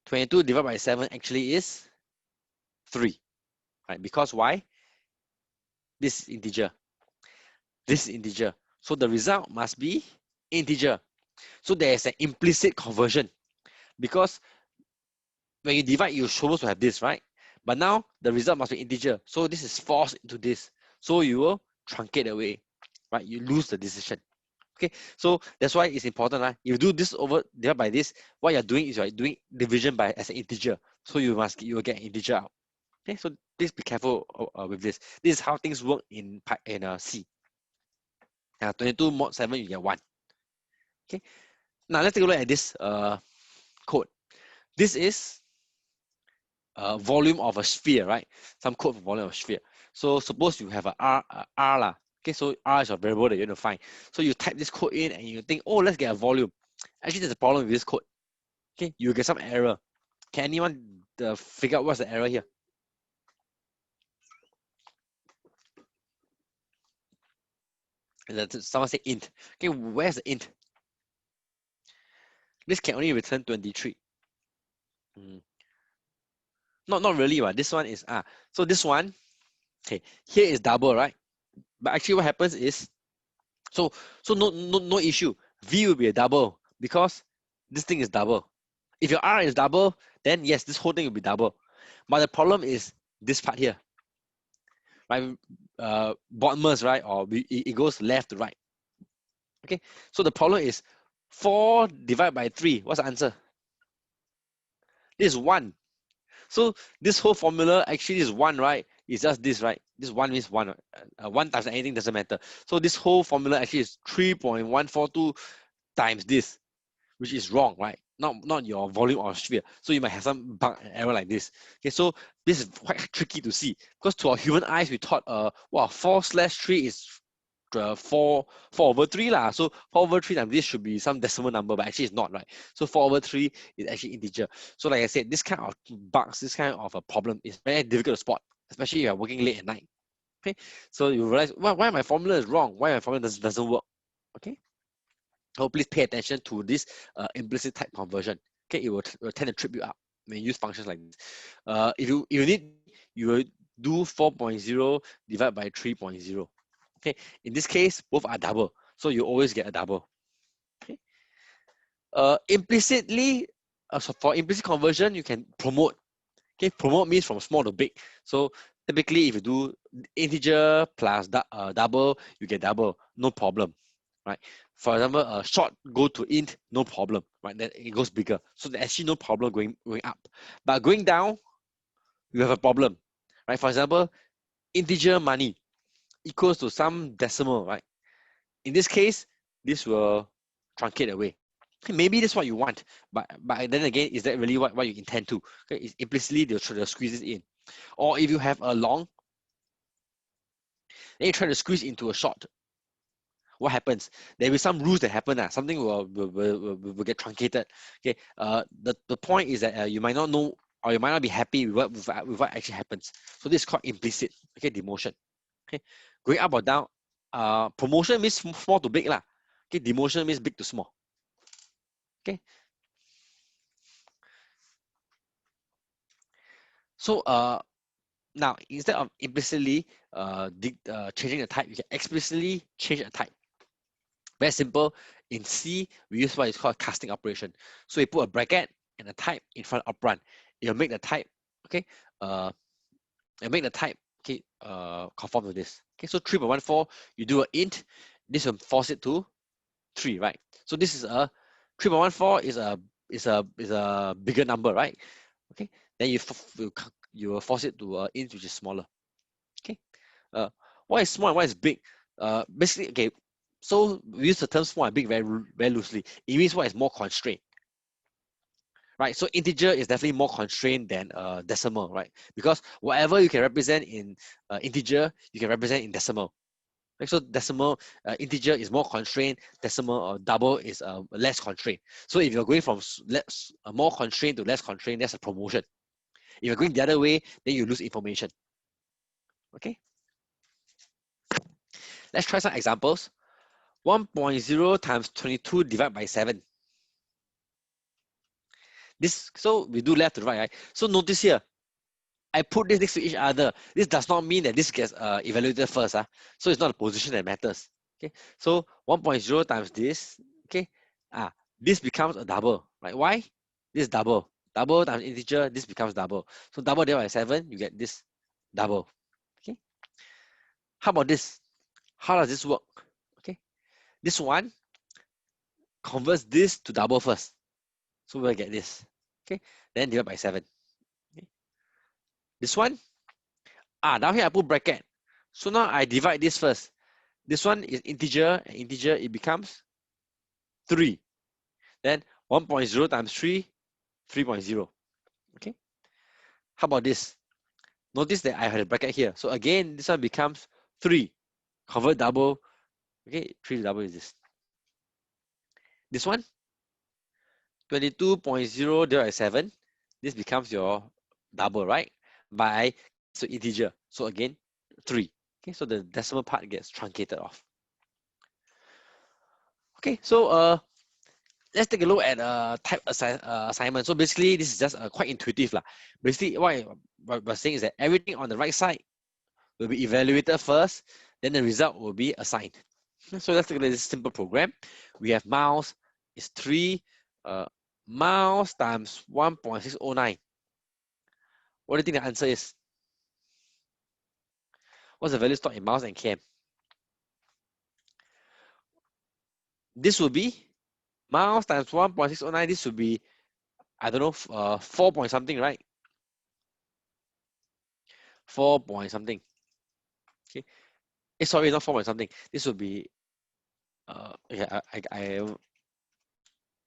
22 divided by 7 actually is 3, right? Because why? This is integer. This is integer. So the result must be integer. So there is an implicit conversion because when you divide, you're supposed to have this, right? But now the result must be integer. So this is forced into this. So you will truncate away, right? You lose the decision. Okay, so that's why it's important, right? If you do this divide by this, what you're doing is you're doing division by as an integer. So you will get an integer out. Okay, so please be careful with this. This is how things work in C. 22 mod 7, you get 1. Okay, now let's take a look at this code. This is volume of a sphere, right? Some code for volume of a sphere. So suppose you have a R lah. Okay, so R is a variable that you want to find. So you type this code in and you think, oh, let's get a volume. Actually, there's a problem with this code. Okay, you get some error. Can anyone figure out what's the error here? Someone say int. Okay, where's the int? This can only return 23. Not really, but this one is so this one, okay, here is double, right? But actually what happens is, so no issue. V will be a double because this thing is double. If your R is double, then yes, this whole thing will be double. But the problem is this part here, right? Bottomless, right? Or it goes left to right. Okay, so the problem is 4 divided by 3. What's the answer? This is 1. So this whole formula actually is 1, right? It's just this, right? This 1 means 1. 1 times anything doesn't matter. So this whole formula actually is 3.142 times this, which is wrong, right? Not your volume or sphere. So you might have some bug and error like this. Okay, so this is quite tricky to see because to our human eyes, we thought, 4/3 is 4/3 lah. So 4/3 times this should be some decimal number, but actually it's not, right? So 4/3 is actually integer. So like I said, this kind of bugs, this kind of a problem is very difficult to spot, especially if you're working late at night. Okay, so you realize, why my formula is wrong? Why my formula doesn't work? Okay. So please pay attention to this implicit type conversion. Okay, it will tend to trip you up when you use functions like this. If you need, you will do 4.0 divided by 3.0. Okay, in this case, both are double, so you always get a double. Okay. Implicitly, so for implicit conversion, you can promote. Okay, promote means from small to big. So typically, if you do integer plus double, you get double, no problem, right? For example, short go to int, no problem, right? Then it goes bigger. So there's actually no problem going up. But going down, you have a problem, right? For example, integer money equals to some decimal, right? In this case, this will truncate away. Maybe that's what you want, but then again, is that really what you intend to? Okay, it's implicitly they'll try to squeeze it in. Or if you have a long, then you try to squeeze into a short. What happens? There will be some rules that happen. Something will get truncated. Okay. The point is that you might not know or you might not be happy with what actually happens. So this is called implicit. Okay, demotion. Okay, going up or down. Promotion means small to big lah. Okay, demotion means big to small. Okay. So now instead of implicitly changing the type, you can explicitly change a type. Very simple. In C, we use what is called casting operation. So we put a bracket and a type in front of operand. It'll make the type, okay, conform to this. Okay, so 3.14, you do an int, this will force it to 3, right? So this is a 3.14 is a bigger number, right? Okay, then you will force it to int which is smaller. Okay, what is small and what is big? Basically, okay. So we use the term small and big very loosely. It means what is more constrained, right? So integer is definitely more constrained than decimal, right? Because whatever you can represent in integer, you can represent in decimal. Right? So decimal, integer is more constrained. Decimal or double is less constrained. So if you're going from more constrained to less constrained, that's a promotion. If you're going the other way, then you lose information. Okay. Let's try some examples. 1.0 times 22 divided by 7. This, so we do left to right, right? So notice here, I put this next to each other. This does not mean that this gets evaluated first. So it's not the position that matters. Okay, so 1.0 times this, okay, this becomes a double, right? Why? This is double. Double times integer, this becomes double. So double divided by 7, you get this double. Okay. How about this? How does this work? Okay. This one converts this to double first. So we'll get this. Okay. Then divide by 7. Okay. This one, down here I put bracket. So now I divide this first. This one is integer, and integer, it becomes 3. Then 1.0 times 3, 3.0. Okay. How about this? Notice that I had a bracket here. So again, this one becomes 3. Convert double. Okay, 3 to double is this. This one, 22.0 divided by 7. This becomes your double, right? By so integer. So again, 3. Okay, so the decimal part gets truncated off. Okay, so let's take a look at type assignment. So basically, this is just quite intuitive lah. Basically, what we're saying is that everything on the right side will be evaluated first, then the result will be assigned. So let's look at this simple program. We have mouse is 3 mouse times 1.609. What do you think the answer is? What's the value stored in mouse and km? This will be mouse times 1.609. This would be, I don't know, 4 point something, right? 4 point something. Okay. Sorry, not 4 point something. This would be yeah, I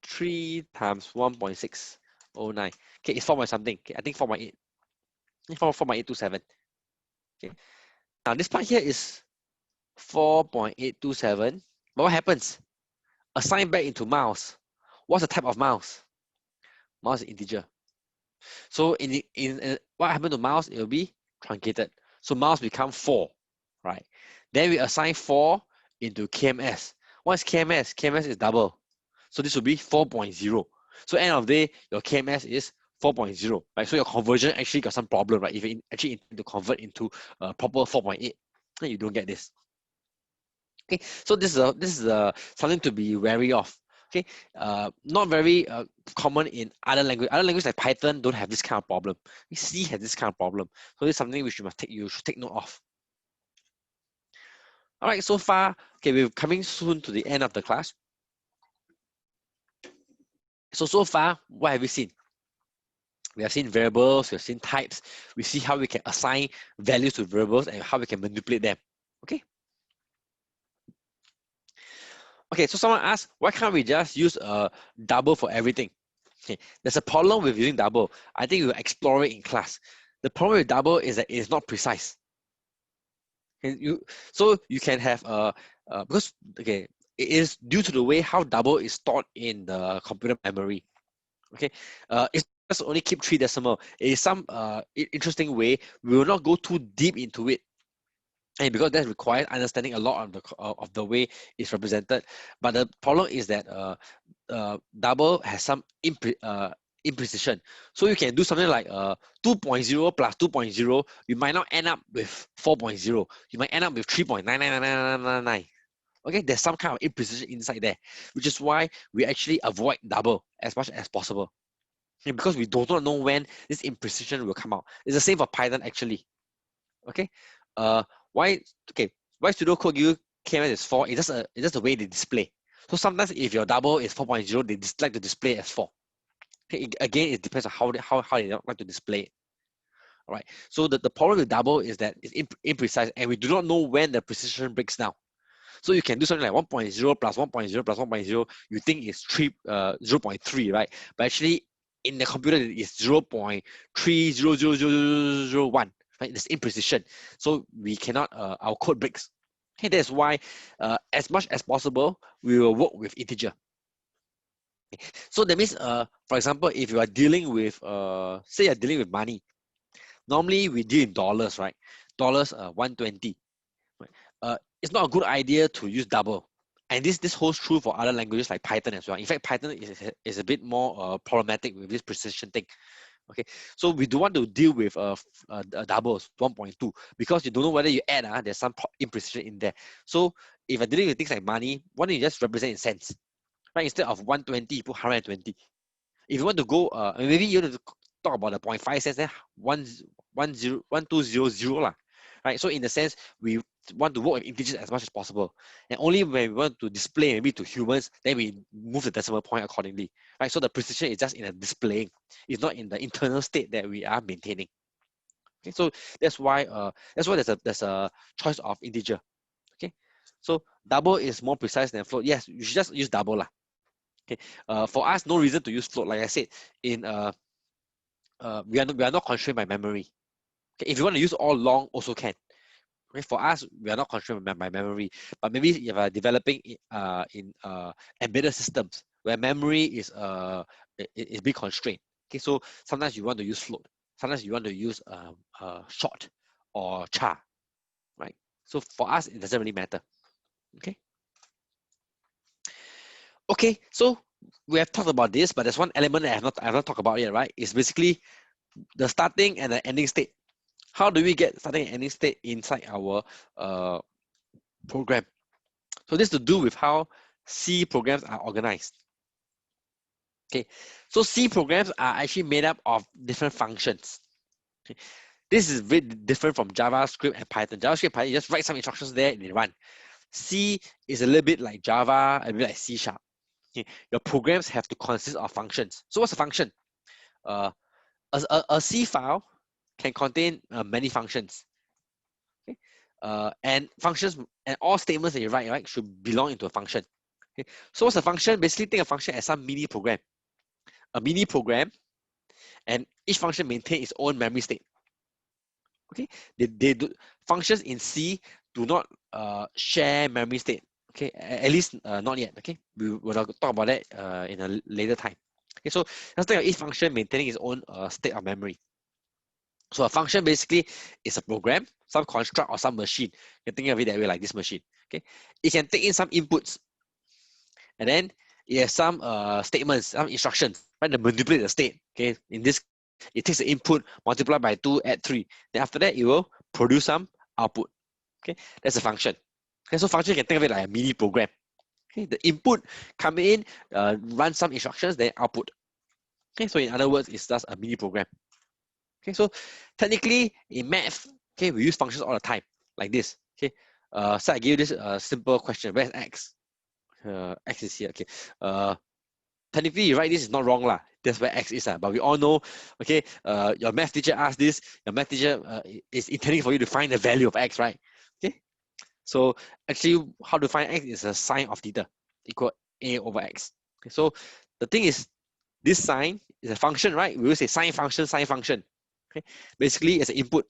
3 times 1.609. Okay, it's 4 point something. Okay, I think 4.8. 4.827. Okay. Now this part here is 4.827. But what happens? Assign back into mouse. What's the type of mouse? Mouse is integer. So in what happened to mouse? It will be truncated. So mouse become 4, right? Then we assign 4 into KMS. What is KMS? KMS is double. So this will be 4.0. So end of the day, your KMS is 4.0, right? So your conversion actually got some problem, right? If you actually intend to convert into a proper 4.8, then you don't get this. Okay, so this is something to be wary of. Okay, not very common in other language. Other languages like Python don't have this kind of problem. C has this kind of problem. So this is something which you should take note of. All right, so far, okay, we're coming soon to the end of the class. So far, what have we seen? We have seen variables, we have seen types. We see how we can assign values to variables and how we can manipulate them. Okay. Okay, so someone asked, why can't we just use a double for everything? Okay, there's a problem with using double. I think we'll explore it in class. The problem with double is that it is not precise. Okay, so you can have because okay, it is due to the way how double is stored in the computer memory. Okay, it's just only keep 3 decimal. It is some interesting way. We will not go too deep into it. And because that requires understanding a lot of the way it's represented, but the problem is that double has some imprecision. So you can do something like 2.0 plus 2.0, you might not end up with 4.0. You might end up with 3.99999. Okay, there's some kind of imprecision inside there, which is why we actually avoid double as much as possible. Okay, because we do not know when this imprecision will come out. It's the same for Python actually. Okay, why Studio Code give you KMS is 4? It's just the way they display. So sometimes if your double is 4.0, they like to display as 4. Okay, again, it depends on how they like to display it. All right. So the problem with double is that it's imprecise, and we do not know when the precision breaks down. So you can do something like 1.0 plus 1.0 plus 1.0. You think it's 0.3, right? But actually, in the computer, it's 0.3000001. Right? There's imprecision. So we cannot, our code breaks. Okay, that's why, as much as possible, we will work with integer. Okay. So that means, for example, if you are dealing with, say you're dealing with money, normally we deal in dollars, right? Dollars 120. Right? It's not a good idea to use double. And this holds true for other languages like Python as well. In fact, Python is a bit more problematic with this precision thing. Okay, so we do want to deal with doubles 1.2 because you don't know whether you add there's some imprecision in there. So if you're dealing with things like money, why don't you just represent in cents, right? Instead of 120, you put 120. If you want to go, maybe you want to talk about the 0.5 cents, then 1200 lah, right? So in the sense, we want to work with integers as much as possible, and only when we want to display maybe to humans, then we move the decimal point accordingly, right? So the precision is just in the displaying, it's not in the internal state that we are maintaining. Okay, so that's why there's a choice of integer. Okay, so double is more precise than float. Yes, you should just use double lah. Okay, for us, no reason to use float. Like I said, in we are not constrained by memory. Okay, if you want to use all long, also can. Okay, for us, we are not constrained by memory, but maybe if you are developing in embedded systems where memory is big constraint. Okay, so sometimes you want to use float, sometimes you want to use short or char, right? So for us, it doesn't really matter. Okay. Okay, so we have talked about this, but there's one element that I have not talked about yet, right? It's basically the starting and the ending state. How do we get starting and ending state inside our program? So this to do with how C programs are organized. Okay, so C programs are actually made up of different functions. Okay. This is very different from JavaScript and Python. JavaScript, Python, you just write some instructions there and they run. C is a little bit like Java, a bit like C#. Okay. Your programs have to consist of functions. So what's a function? A C file can contain many functions. Okay. And functions and all statements that you write, right, should belong into a function. Okay. So what's a function? Basically, think of a function as some mini program. A mini program, and each function maintains its own memory state. Okay, they do functions in C do not share memory state. Okay, at least not yet. Okay, we will talk about that in a later time. Okay, so let's think of each function maintaining its own state of memory. So a function basically is a program, some construct or some machine. You can think of it that way, like this machine. Okay, it can take in some inputs, and then it has some statements, some instructions, right? To manipulate the state. Okay, in this, it takes the input, multiply by 2, add 3. Then after that, it will produce some output. Okay, that's a function. Okay, so function you can think of it like a mini program. Okay, the input come in, run some instructions, then output. Okay, so in other words, it's just a mini program. Okay, so technically in math, okay, we use functions all the time, like this. Okay, so I give you this simple question: where's x? X is here. Okay, technically you write this is not wrong lah. That's where x is. But we all know, okay, your math teacher asked this. Your math teacher is intending for you to find the value of x, right? Okay, so actually how to find x is a sine of theta equal a over x. Okay, so the thing is, this sine is a function, right? We will say sine function, sine function. Okay, basically it's an input.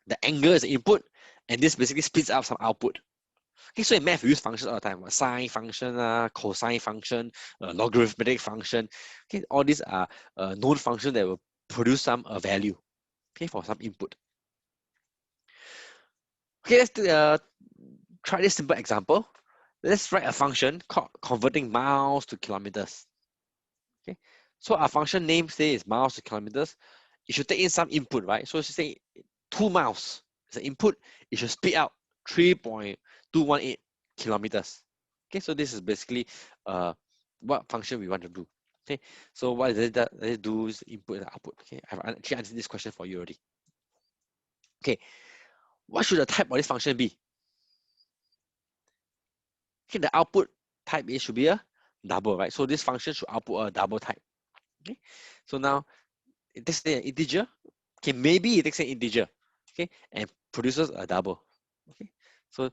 The angle is an input, and this basically spits out some output. Okay, so in math we use functions all the time. Sine function, cosine function, logarithmic function. Okay, all these are known functions that will produce some value. Okay, for some input. Okay, let's try this simple example. Let's write a function called converting miles to kilometers. Okay, so our function name say is miles to kilometers. It should take in some input, right? So it should say 2 miles is the input. It should spit out 3.218 kilometers. Okay, so this is basically what function we want to do. Okay, so what does it do is input and output. Okay, I've actually answered this question for you already. Okay, what should the type of this function be? Okay, the output type should be a double, right? So this function should output a double type. Okay, so now it takes an integer. Okay, maybe it takes an integer. Okay, and produces a double. Okay, so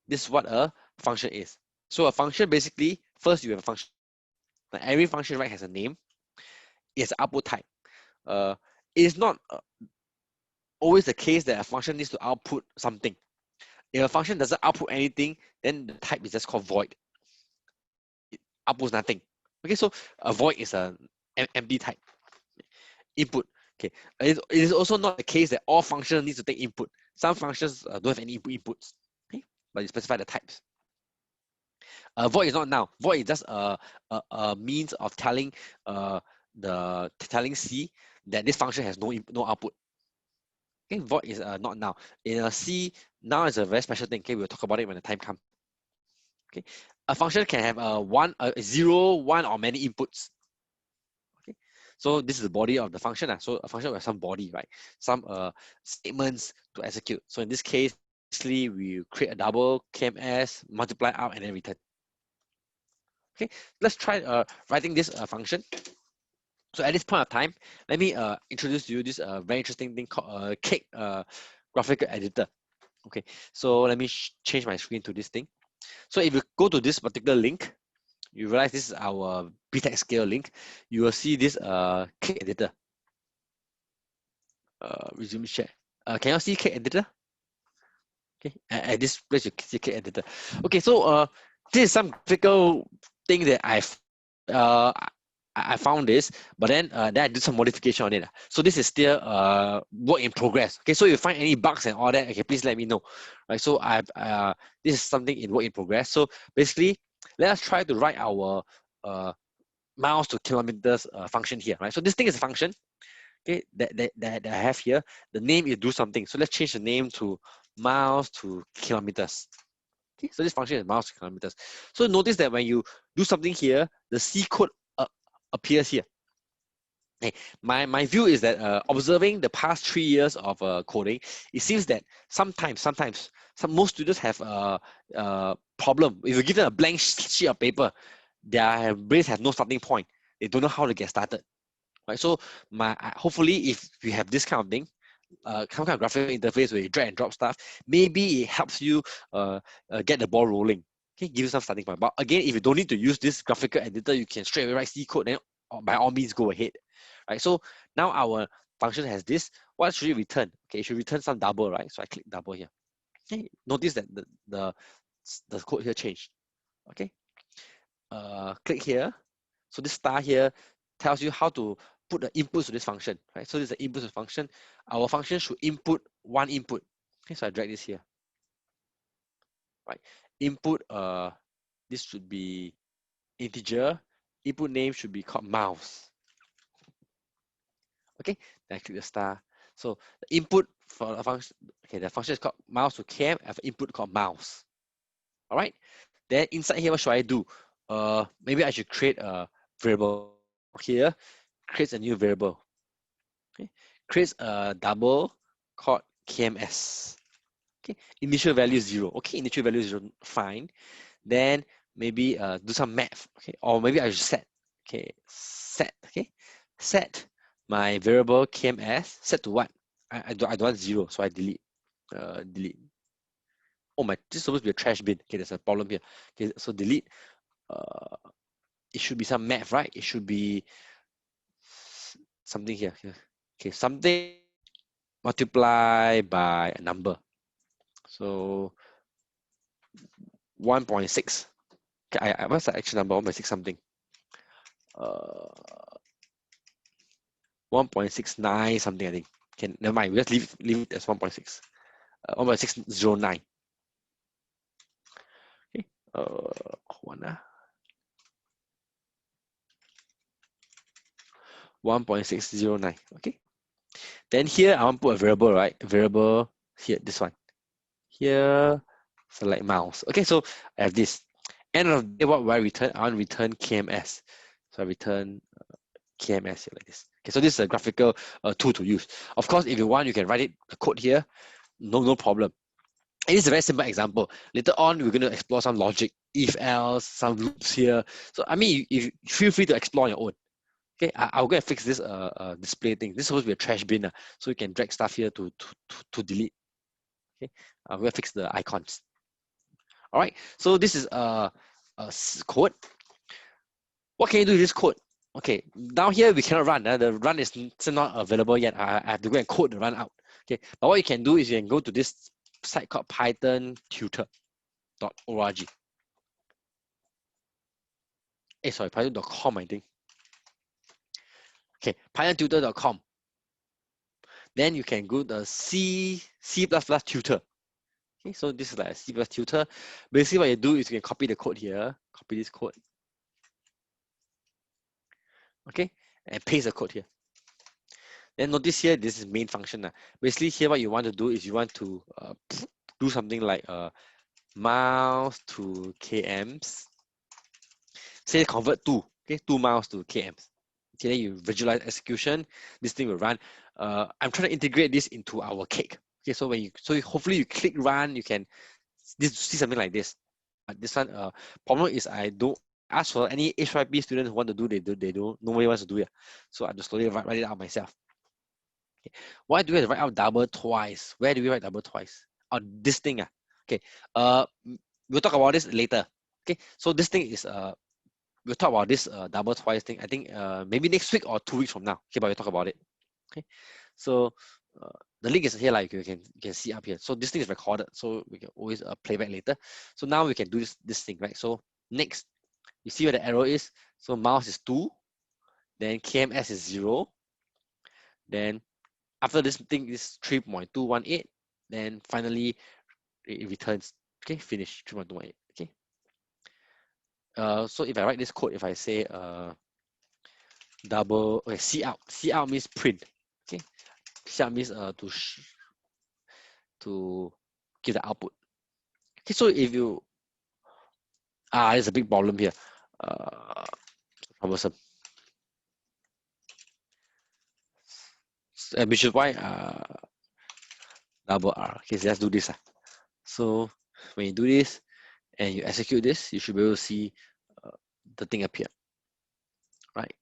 this is what a function is. So a function basically, first you have a function. Now every function, right, has a name. It's an output type. It is not always the case that a function needs to output something. If a function doesn't output anything, then the type is just called void. It outputs nothing. Okay, so a void is an empty type. Input. Okay, it is also not the case that all functions need to take input. Some functions don't have any inputs. Okay, but you specify the types. Void is not now. Void is just a means of telling telling C that this function has no output. Okay, void is not now. In a C, now is a very special thing. Okay, we'll talk about it when the time comes. Okay, a function can have a 0, 1, or many inputs. Okay, so this is the body of the function. So a function will have some body, right? Some statements to execute. So in this case, we create a double, KMS, multiply out, and then return. Okay, let's try writing this function. So at this point of time, let me introduce to you this very interesting thing called cake graphical editor. Okay, so let me change my screen to this thing. So if you go to this particular link, you realize this is our BTEC scale link. You will see this cake editor. Resume share. Can you see cake editor? Okay, at this place you can see cake editor. Okay, so this is some graphical thing that I found this, but then I did some modification on it. So this is still work in progress. Okay, so if you find any bugs and all that, okay, please let me know. Right, so this is something in work in progress. So basically, let us try to write our miles to kilometers function here, right? So this thing is a function, okay, that I have here. The name is do something. So let's change the name to miles to kilometers. Okay, so this function is miles to kilometers. So notice that when you do something here, the C code appears here. Okay, my view is that observing the past 3 years of coding, it seems that sometimes most students have a problem. If you give them a blank sheet of paper, their brains have no starting point. They don't know how to get started. Right? So hopefully, if you have this kind of thing, some kind of graphical interface where you drag and drop stuff, maybe it helps you get the ball rolling. Okay, give you some starting point. But again, if you don't need to use this graphical editor, you can straight away write C code. Then by all means, go ahead. Right. So now our function has this. What should it return? Okay, it should return some double, right? So I click double here. Okay, notice that the code here changed. Okay. Click here. So this star here tells you how to put the inputs to this function, right? So this is the input to the function. Our function should input one input. Okay, so I drag this here. Right. Input, this should be integer. Input name should be called mouse. Okay, then I click the star. So the input for the function, okay, the function is called mouse to cam. I have an input called mouse. All right. Then inside here, what should I do? Maybe I should create a variable here. Creates a new variable. Okay, creates a double called KMS. Okay, initial value is 0. Okay, initial value is 0, fine. Then maybe do some math. Okay, or maybe I should set. Okay, set. Okay, set my variable KMS. Set to what? I don't want 0, so I delete. Delete. Oh my, this is supposed to be a trash bin. Okay, there's a problem here. Okay, so delete. It should be some math, right? It should be something here. Okay, something multiply by a number. So 1.6. Okay, what's the actual number? 1.6 something. 1.69 something, I think. Okay, never mind. We just leave it as 1.6. 1.609. Okay. One. 1.609. Okay. Then here I want to put a variable, right? A variable here, this one. Here, select mouse. Okay, so I have this. End of the day, what will I return? I want to return KMS. So I return KMS here like this. Okay, so this is a graphical tool to use. Of course, if you want, you can write it, the code here. No problem. And it's a very simple example. Later on, we're going to explore some logic, if else, some loops here. So I mean, you feel free to explore on your own. Okay, I'll go and fix this display thing. This is supposed to be a trash bin, so you can drag stuff here to delete. Okay, I'm going to fix the icons. All right, so this is a code. What can you do with this code? Okay, down here we cannot run. The run is still not available yet. I have to go and code the run out. Okay, but what you can do is you can go to this site called pythontutor.org. Sorry, python.com, I think. Okay, pythontutor.com. Then you can go to C++ tutor. Okay, so this is like a C++ tutor. Basically, what you do is you can copy the code here, copy this code. Okay, and paste the code here. Then notice here, this is main function. Basically, here what you want to do is you want to do something like miles to kms. Say convert 2, okay, 2 miles to kms. Okay, then you visualize execution. This thing will run. I'm trying to integrate this into our cake. Okay, so hopefully you click run, you can see something like this. This one, problem is I don't ask for any HYP students who want to do, they don't, nobody wants to do it. So I just slowly write it out myself. Okay. Why do we have to write out double twice? Where do we write double twice? On this thing. Okay. We'll talk about this later. Okay. So this thing is we'll talk about this double twice thing. I think maybe next week or 2 weeks from now. Okay, but we'll talk about it. Okay. So the link is here, like you can see up here. So this thing is recorded, so we can always play back later. So now we can do this thing, right? So next, you see where the arrow is. So mouse is 2, then KMS is 0. Then after this thing is 3.218. Then finally it returns. Okay, finish 3.218. Okay. So if I write this code, if I say double, okay, C out means print. Okay, C out means to give the output. Okay, so if you there's a big problem here. Troublesome. Which is why double R. Okay, so let's do this. So when you do this and you execute this, you should be able to see the thing appear, right?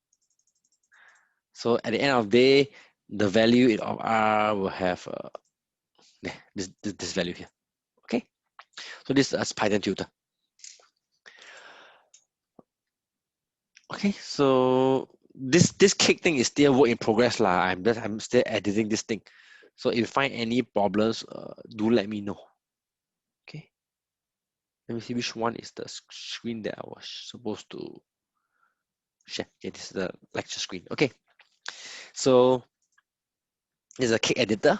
So at the end of the day, the value of R will have this value here. Okay, so this is Python tutor. Okay, so this cake thing is still work in progress lah. I'm still editing this thing. So if you find any problems, do let me know. Okay, let me see which one is the screen that I was supposed to share. Okay, this is the lecture screen. Okay, so this is a cake editor.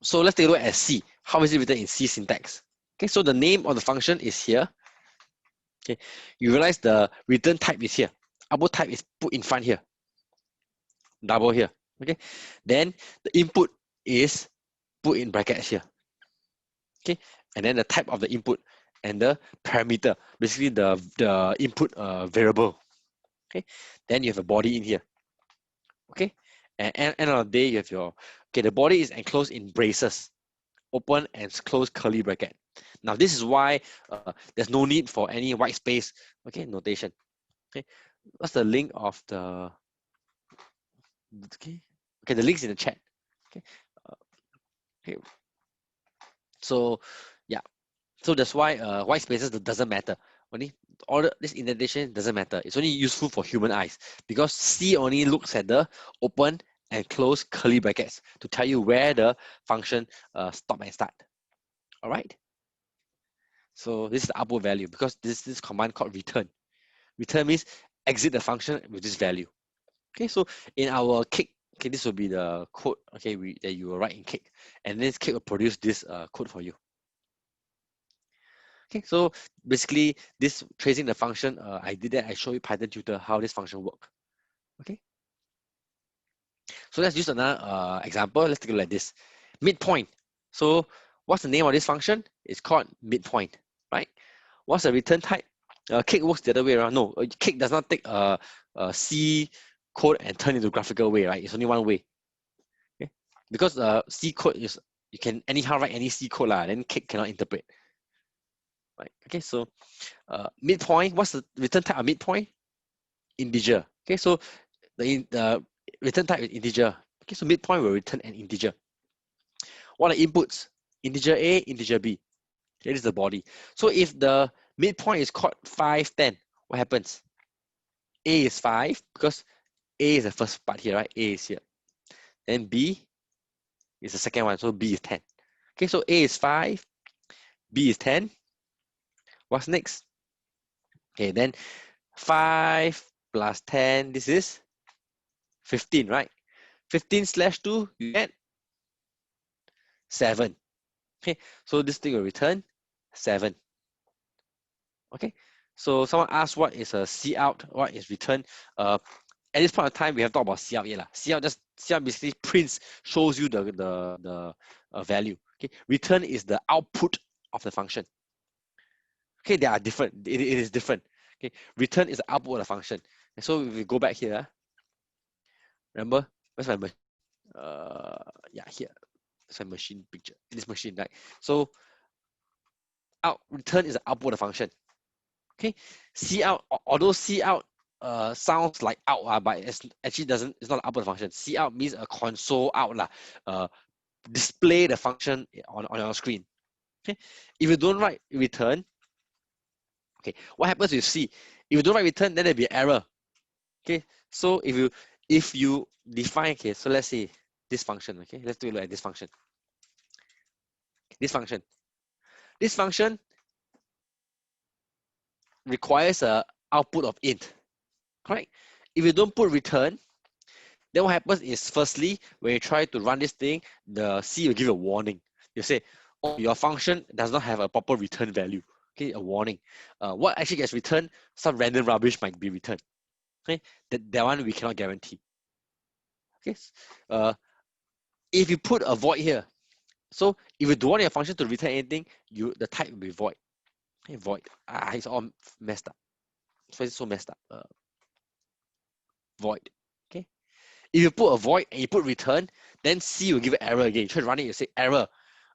So let's take a look at C. How is it written in C syntax? Okay, so the name of the function is here. Okay, you realize the return type is here. Output type is put in front here. Double here. Okay, then the input is put in brackets here. Okay, and then the type of the input and the parameter, basically the input variable. Okay, then you have a body in here. Okay, and end of the day you have your, okay, the body is enclosed in braces, open and close curly bracket. Now this is why there's no need for any white space, okay, notation. Okay, what's the link of the, okay, the link's in the chat. Okay, okay, so yeah, so that's why white spaces doesn't matter. Only all this indentation doesn't matter. It's only useful for human eyes because C only looks at the open and close curly brackets to tell you where the function stop and start. All right. So this is the output value because this command called return. Return means exit the function with this value. Okay, so in our cake, okay, this will be the code, okay, that you will write in cake, and this cake will produce this code for you. Okay, so basically this tracing the function, I did that. I show you Python tutor how this function work. Okay, so let's use another example. Let's take a look at this midpoint. So what's the name of this function? It's called midpoint, right? What's the return type? Cake works the other way around. No, cake does not take a C code and turn into graphical way, right? It's only one way. Okay, because C code is, you can anyhow write any C code lah. Then cake cannot interpret. Right. Okay, so midpoint, what's the return type of midpoint? Integer. Okay, so the return type is integer. Okay, so midpoint will return an integer. What are the inputs? Integer A, integer B. That is the body. So if the midpoint is called 5, 10, what happens? A is 5 because A is the first part here, right? A is here. Then B is the second one, so B is 10. Okay, so A is 5, B is 10. What's next? Okay, then 5 plus 10, this is 15, right? 15/2, you get 7. Okay, so this thing will return 7. Okay, so someone asked what is a C out, what is return? At this point of time, we have talked about C out yet. C out basically prints, shows you the value. Okay, return is the output of the function. Okay, they are different. It is different. Okay, return is the output of the function. And so if we go back here, remember, where's my machine? Yeah, here. That's my machine picture. This machine, right? So return is the output of the function. Okay, C out, although C out sounds like out, but it's actually doesn't. It's not an output function. C out means a console out lah. Display the function on your screen. Okay, if you don't write return, okay, what happens with C? If you don't write return, then there'll be error. Okay, so if you define, okay, so let's say this function. Okay, let's take a look at this function. This function requires a output of int. Correct? If you don't put return, then what happens is, firstly, when you try to run this thing, the C will give you a warning. You say, oh, your function does not have a proper return value. Okay, a warning. What actually gets returned, some random rubbish might be returned. Okay, that one we cannot guarantee. Okay, if you put a void here, so if you don't want your function to return anything, the type will be void. Okay, void. It's all messed up. So it's so messed up. Void. Okay. If you put a void and you put return, then C will give an error again. You try to run it, you say error.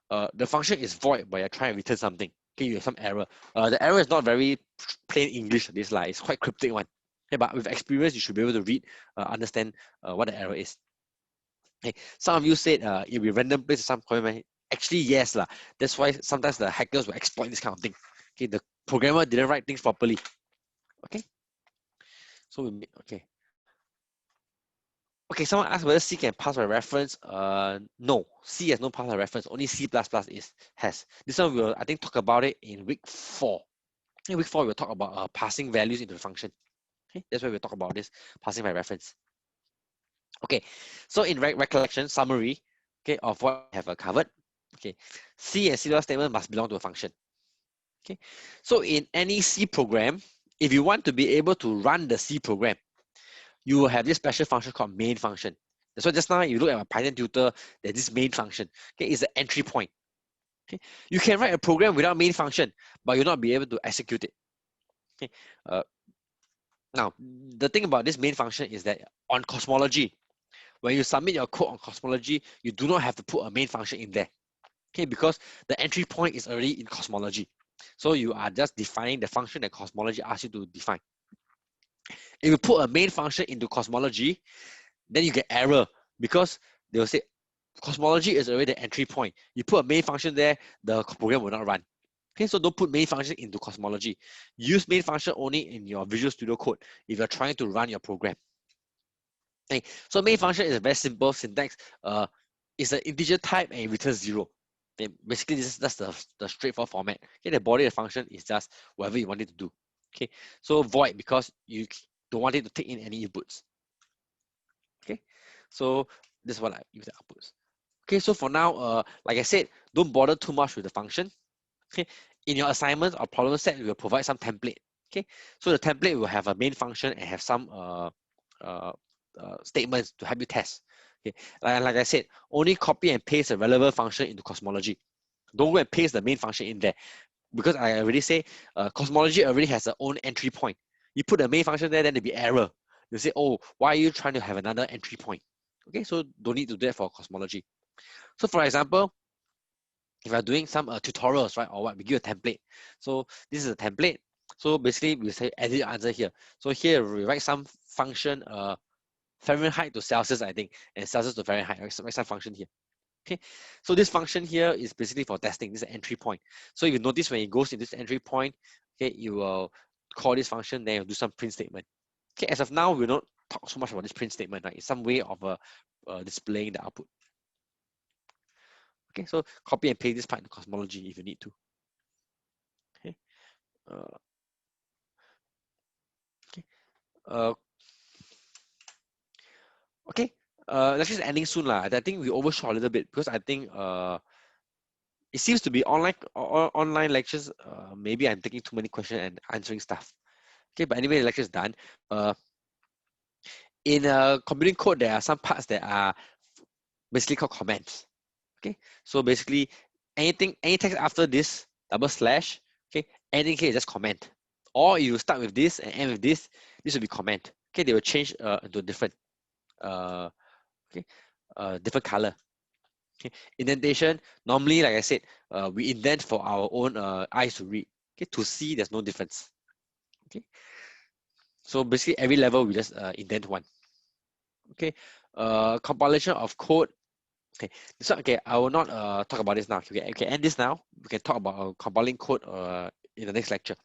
The function is void, but you're trying to return something. Okay, you have some error. The error is not very plain English. This like it's quite cryptic one. Okay, but with experience, you should be able to read, understand what the error is. Okay, some of you said it'll be random place at some point. Actually, yes lah. That's why sometimes the hackers will exploit this kind of thing. Okay, the programmer didn't write things properly. Okay, so okay. Okay, someone asked whether C can pass by reference. No, C has no pass by reference. Only C++ has. This one we'll, I think, talk about it in week 4. In week 4, we'll talk about passing values into the function. Okay, that's why we'll talk about this, passing by reference. Okay, so in recollection, summary, okay, of what we have covered. Okay, C and C++ statement must belong to a function. Okay, so in any C program, if you want to be able to run the C program, you will have this special function called main function. That's why just now you look at my Python tutor, there's this main function. Okay, it's the entry point. Okay, you can write a program without main function, but you'll not be able to execute it. Okay, now the thing about this main function is that on cosmology, when you submit your code on cosmology, you do not have to put a main function in there. Okay, because the entry point is already in cosmology. So you are just defining the function that cosmology asks you to define. If you put a main function into cosmology, then you get error because they will say cosmology is already the entry point. You put a main function there, the program will not run. Okay, so don't put main function into cosmology. Use main function only in your Visual Studio Code if you're trying to run your program. Okay, so main function is a very simple syntax. It's an integer type and it returns 0. Okay, basically, that's the straightforward format. Okay, the body of the function is just whatever you want it to do. Okay, so void because you don't want it to take in any inputs. Okay, so this is what I use the outputs. Okay, so for now, like I said, don't bother too much with the function. Okay, in your assignment or problem set, we will provide some template. Okay, so the template will have a main function and have some statements to help you test. Okay, like I said, only copy and paste a relevant function into cosmology. Don't go and paste the main function in there because I already say cosmology already has its own entry point. You put the main function there, then there'll be error. You say, oh, why are you trying to have another entry point? Okay, so don't need to do that for cosmology. So for example, if you're doing some tutorials, right, or what, we give a template. So this is a template. So basically, we say edit answer here. So here we write some function, Fahrenheit to Celsius, I think, and Celsius to Fahrenheit. Write some function here. Okay, so this function here is basically for testing. This is an entry point. So if you notice when it goes into this entry point, okay, you will call this function, then you'll do some print statement. Okay, as of now, we'll not talk so much about this print statement, right? It's some way of displaying the output. Okay, so copy and paste this part in cosmology if you need to. Okay. Okay. Lecture is ending soon lah. I think we overshot a little bit because I think it seems to be online lectures. Maybe I'm taking too many questions and answering stuff. Okay, but anyway, the lecture is done. In computing code, there are some parts that are basically called comments. Okay, so basically any text after this double slash, okay, anything here is just comment. Or you start with this and end with this will be comment. Okay, they will change into different different color. Okay, indentation, normally, like I said, we indent for our own eyes to read. Okay, to see, there's no difference. Okay, so basically every level we just indent one. Okay, compilation of code. Okay, so okay, I will not talk about this now. Okay, end this now. We can talk about compiling code in the next lecture.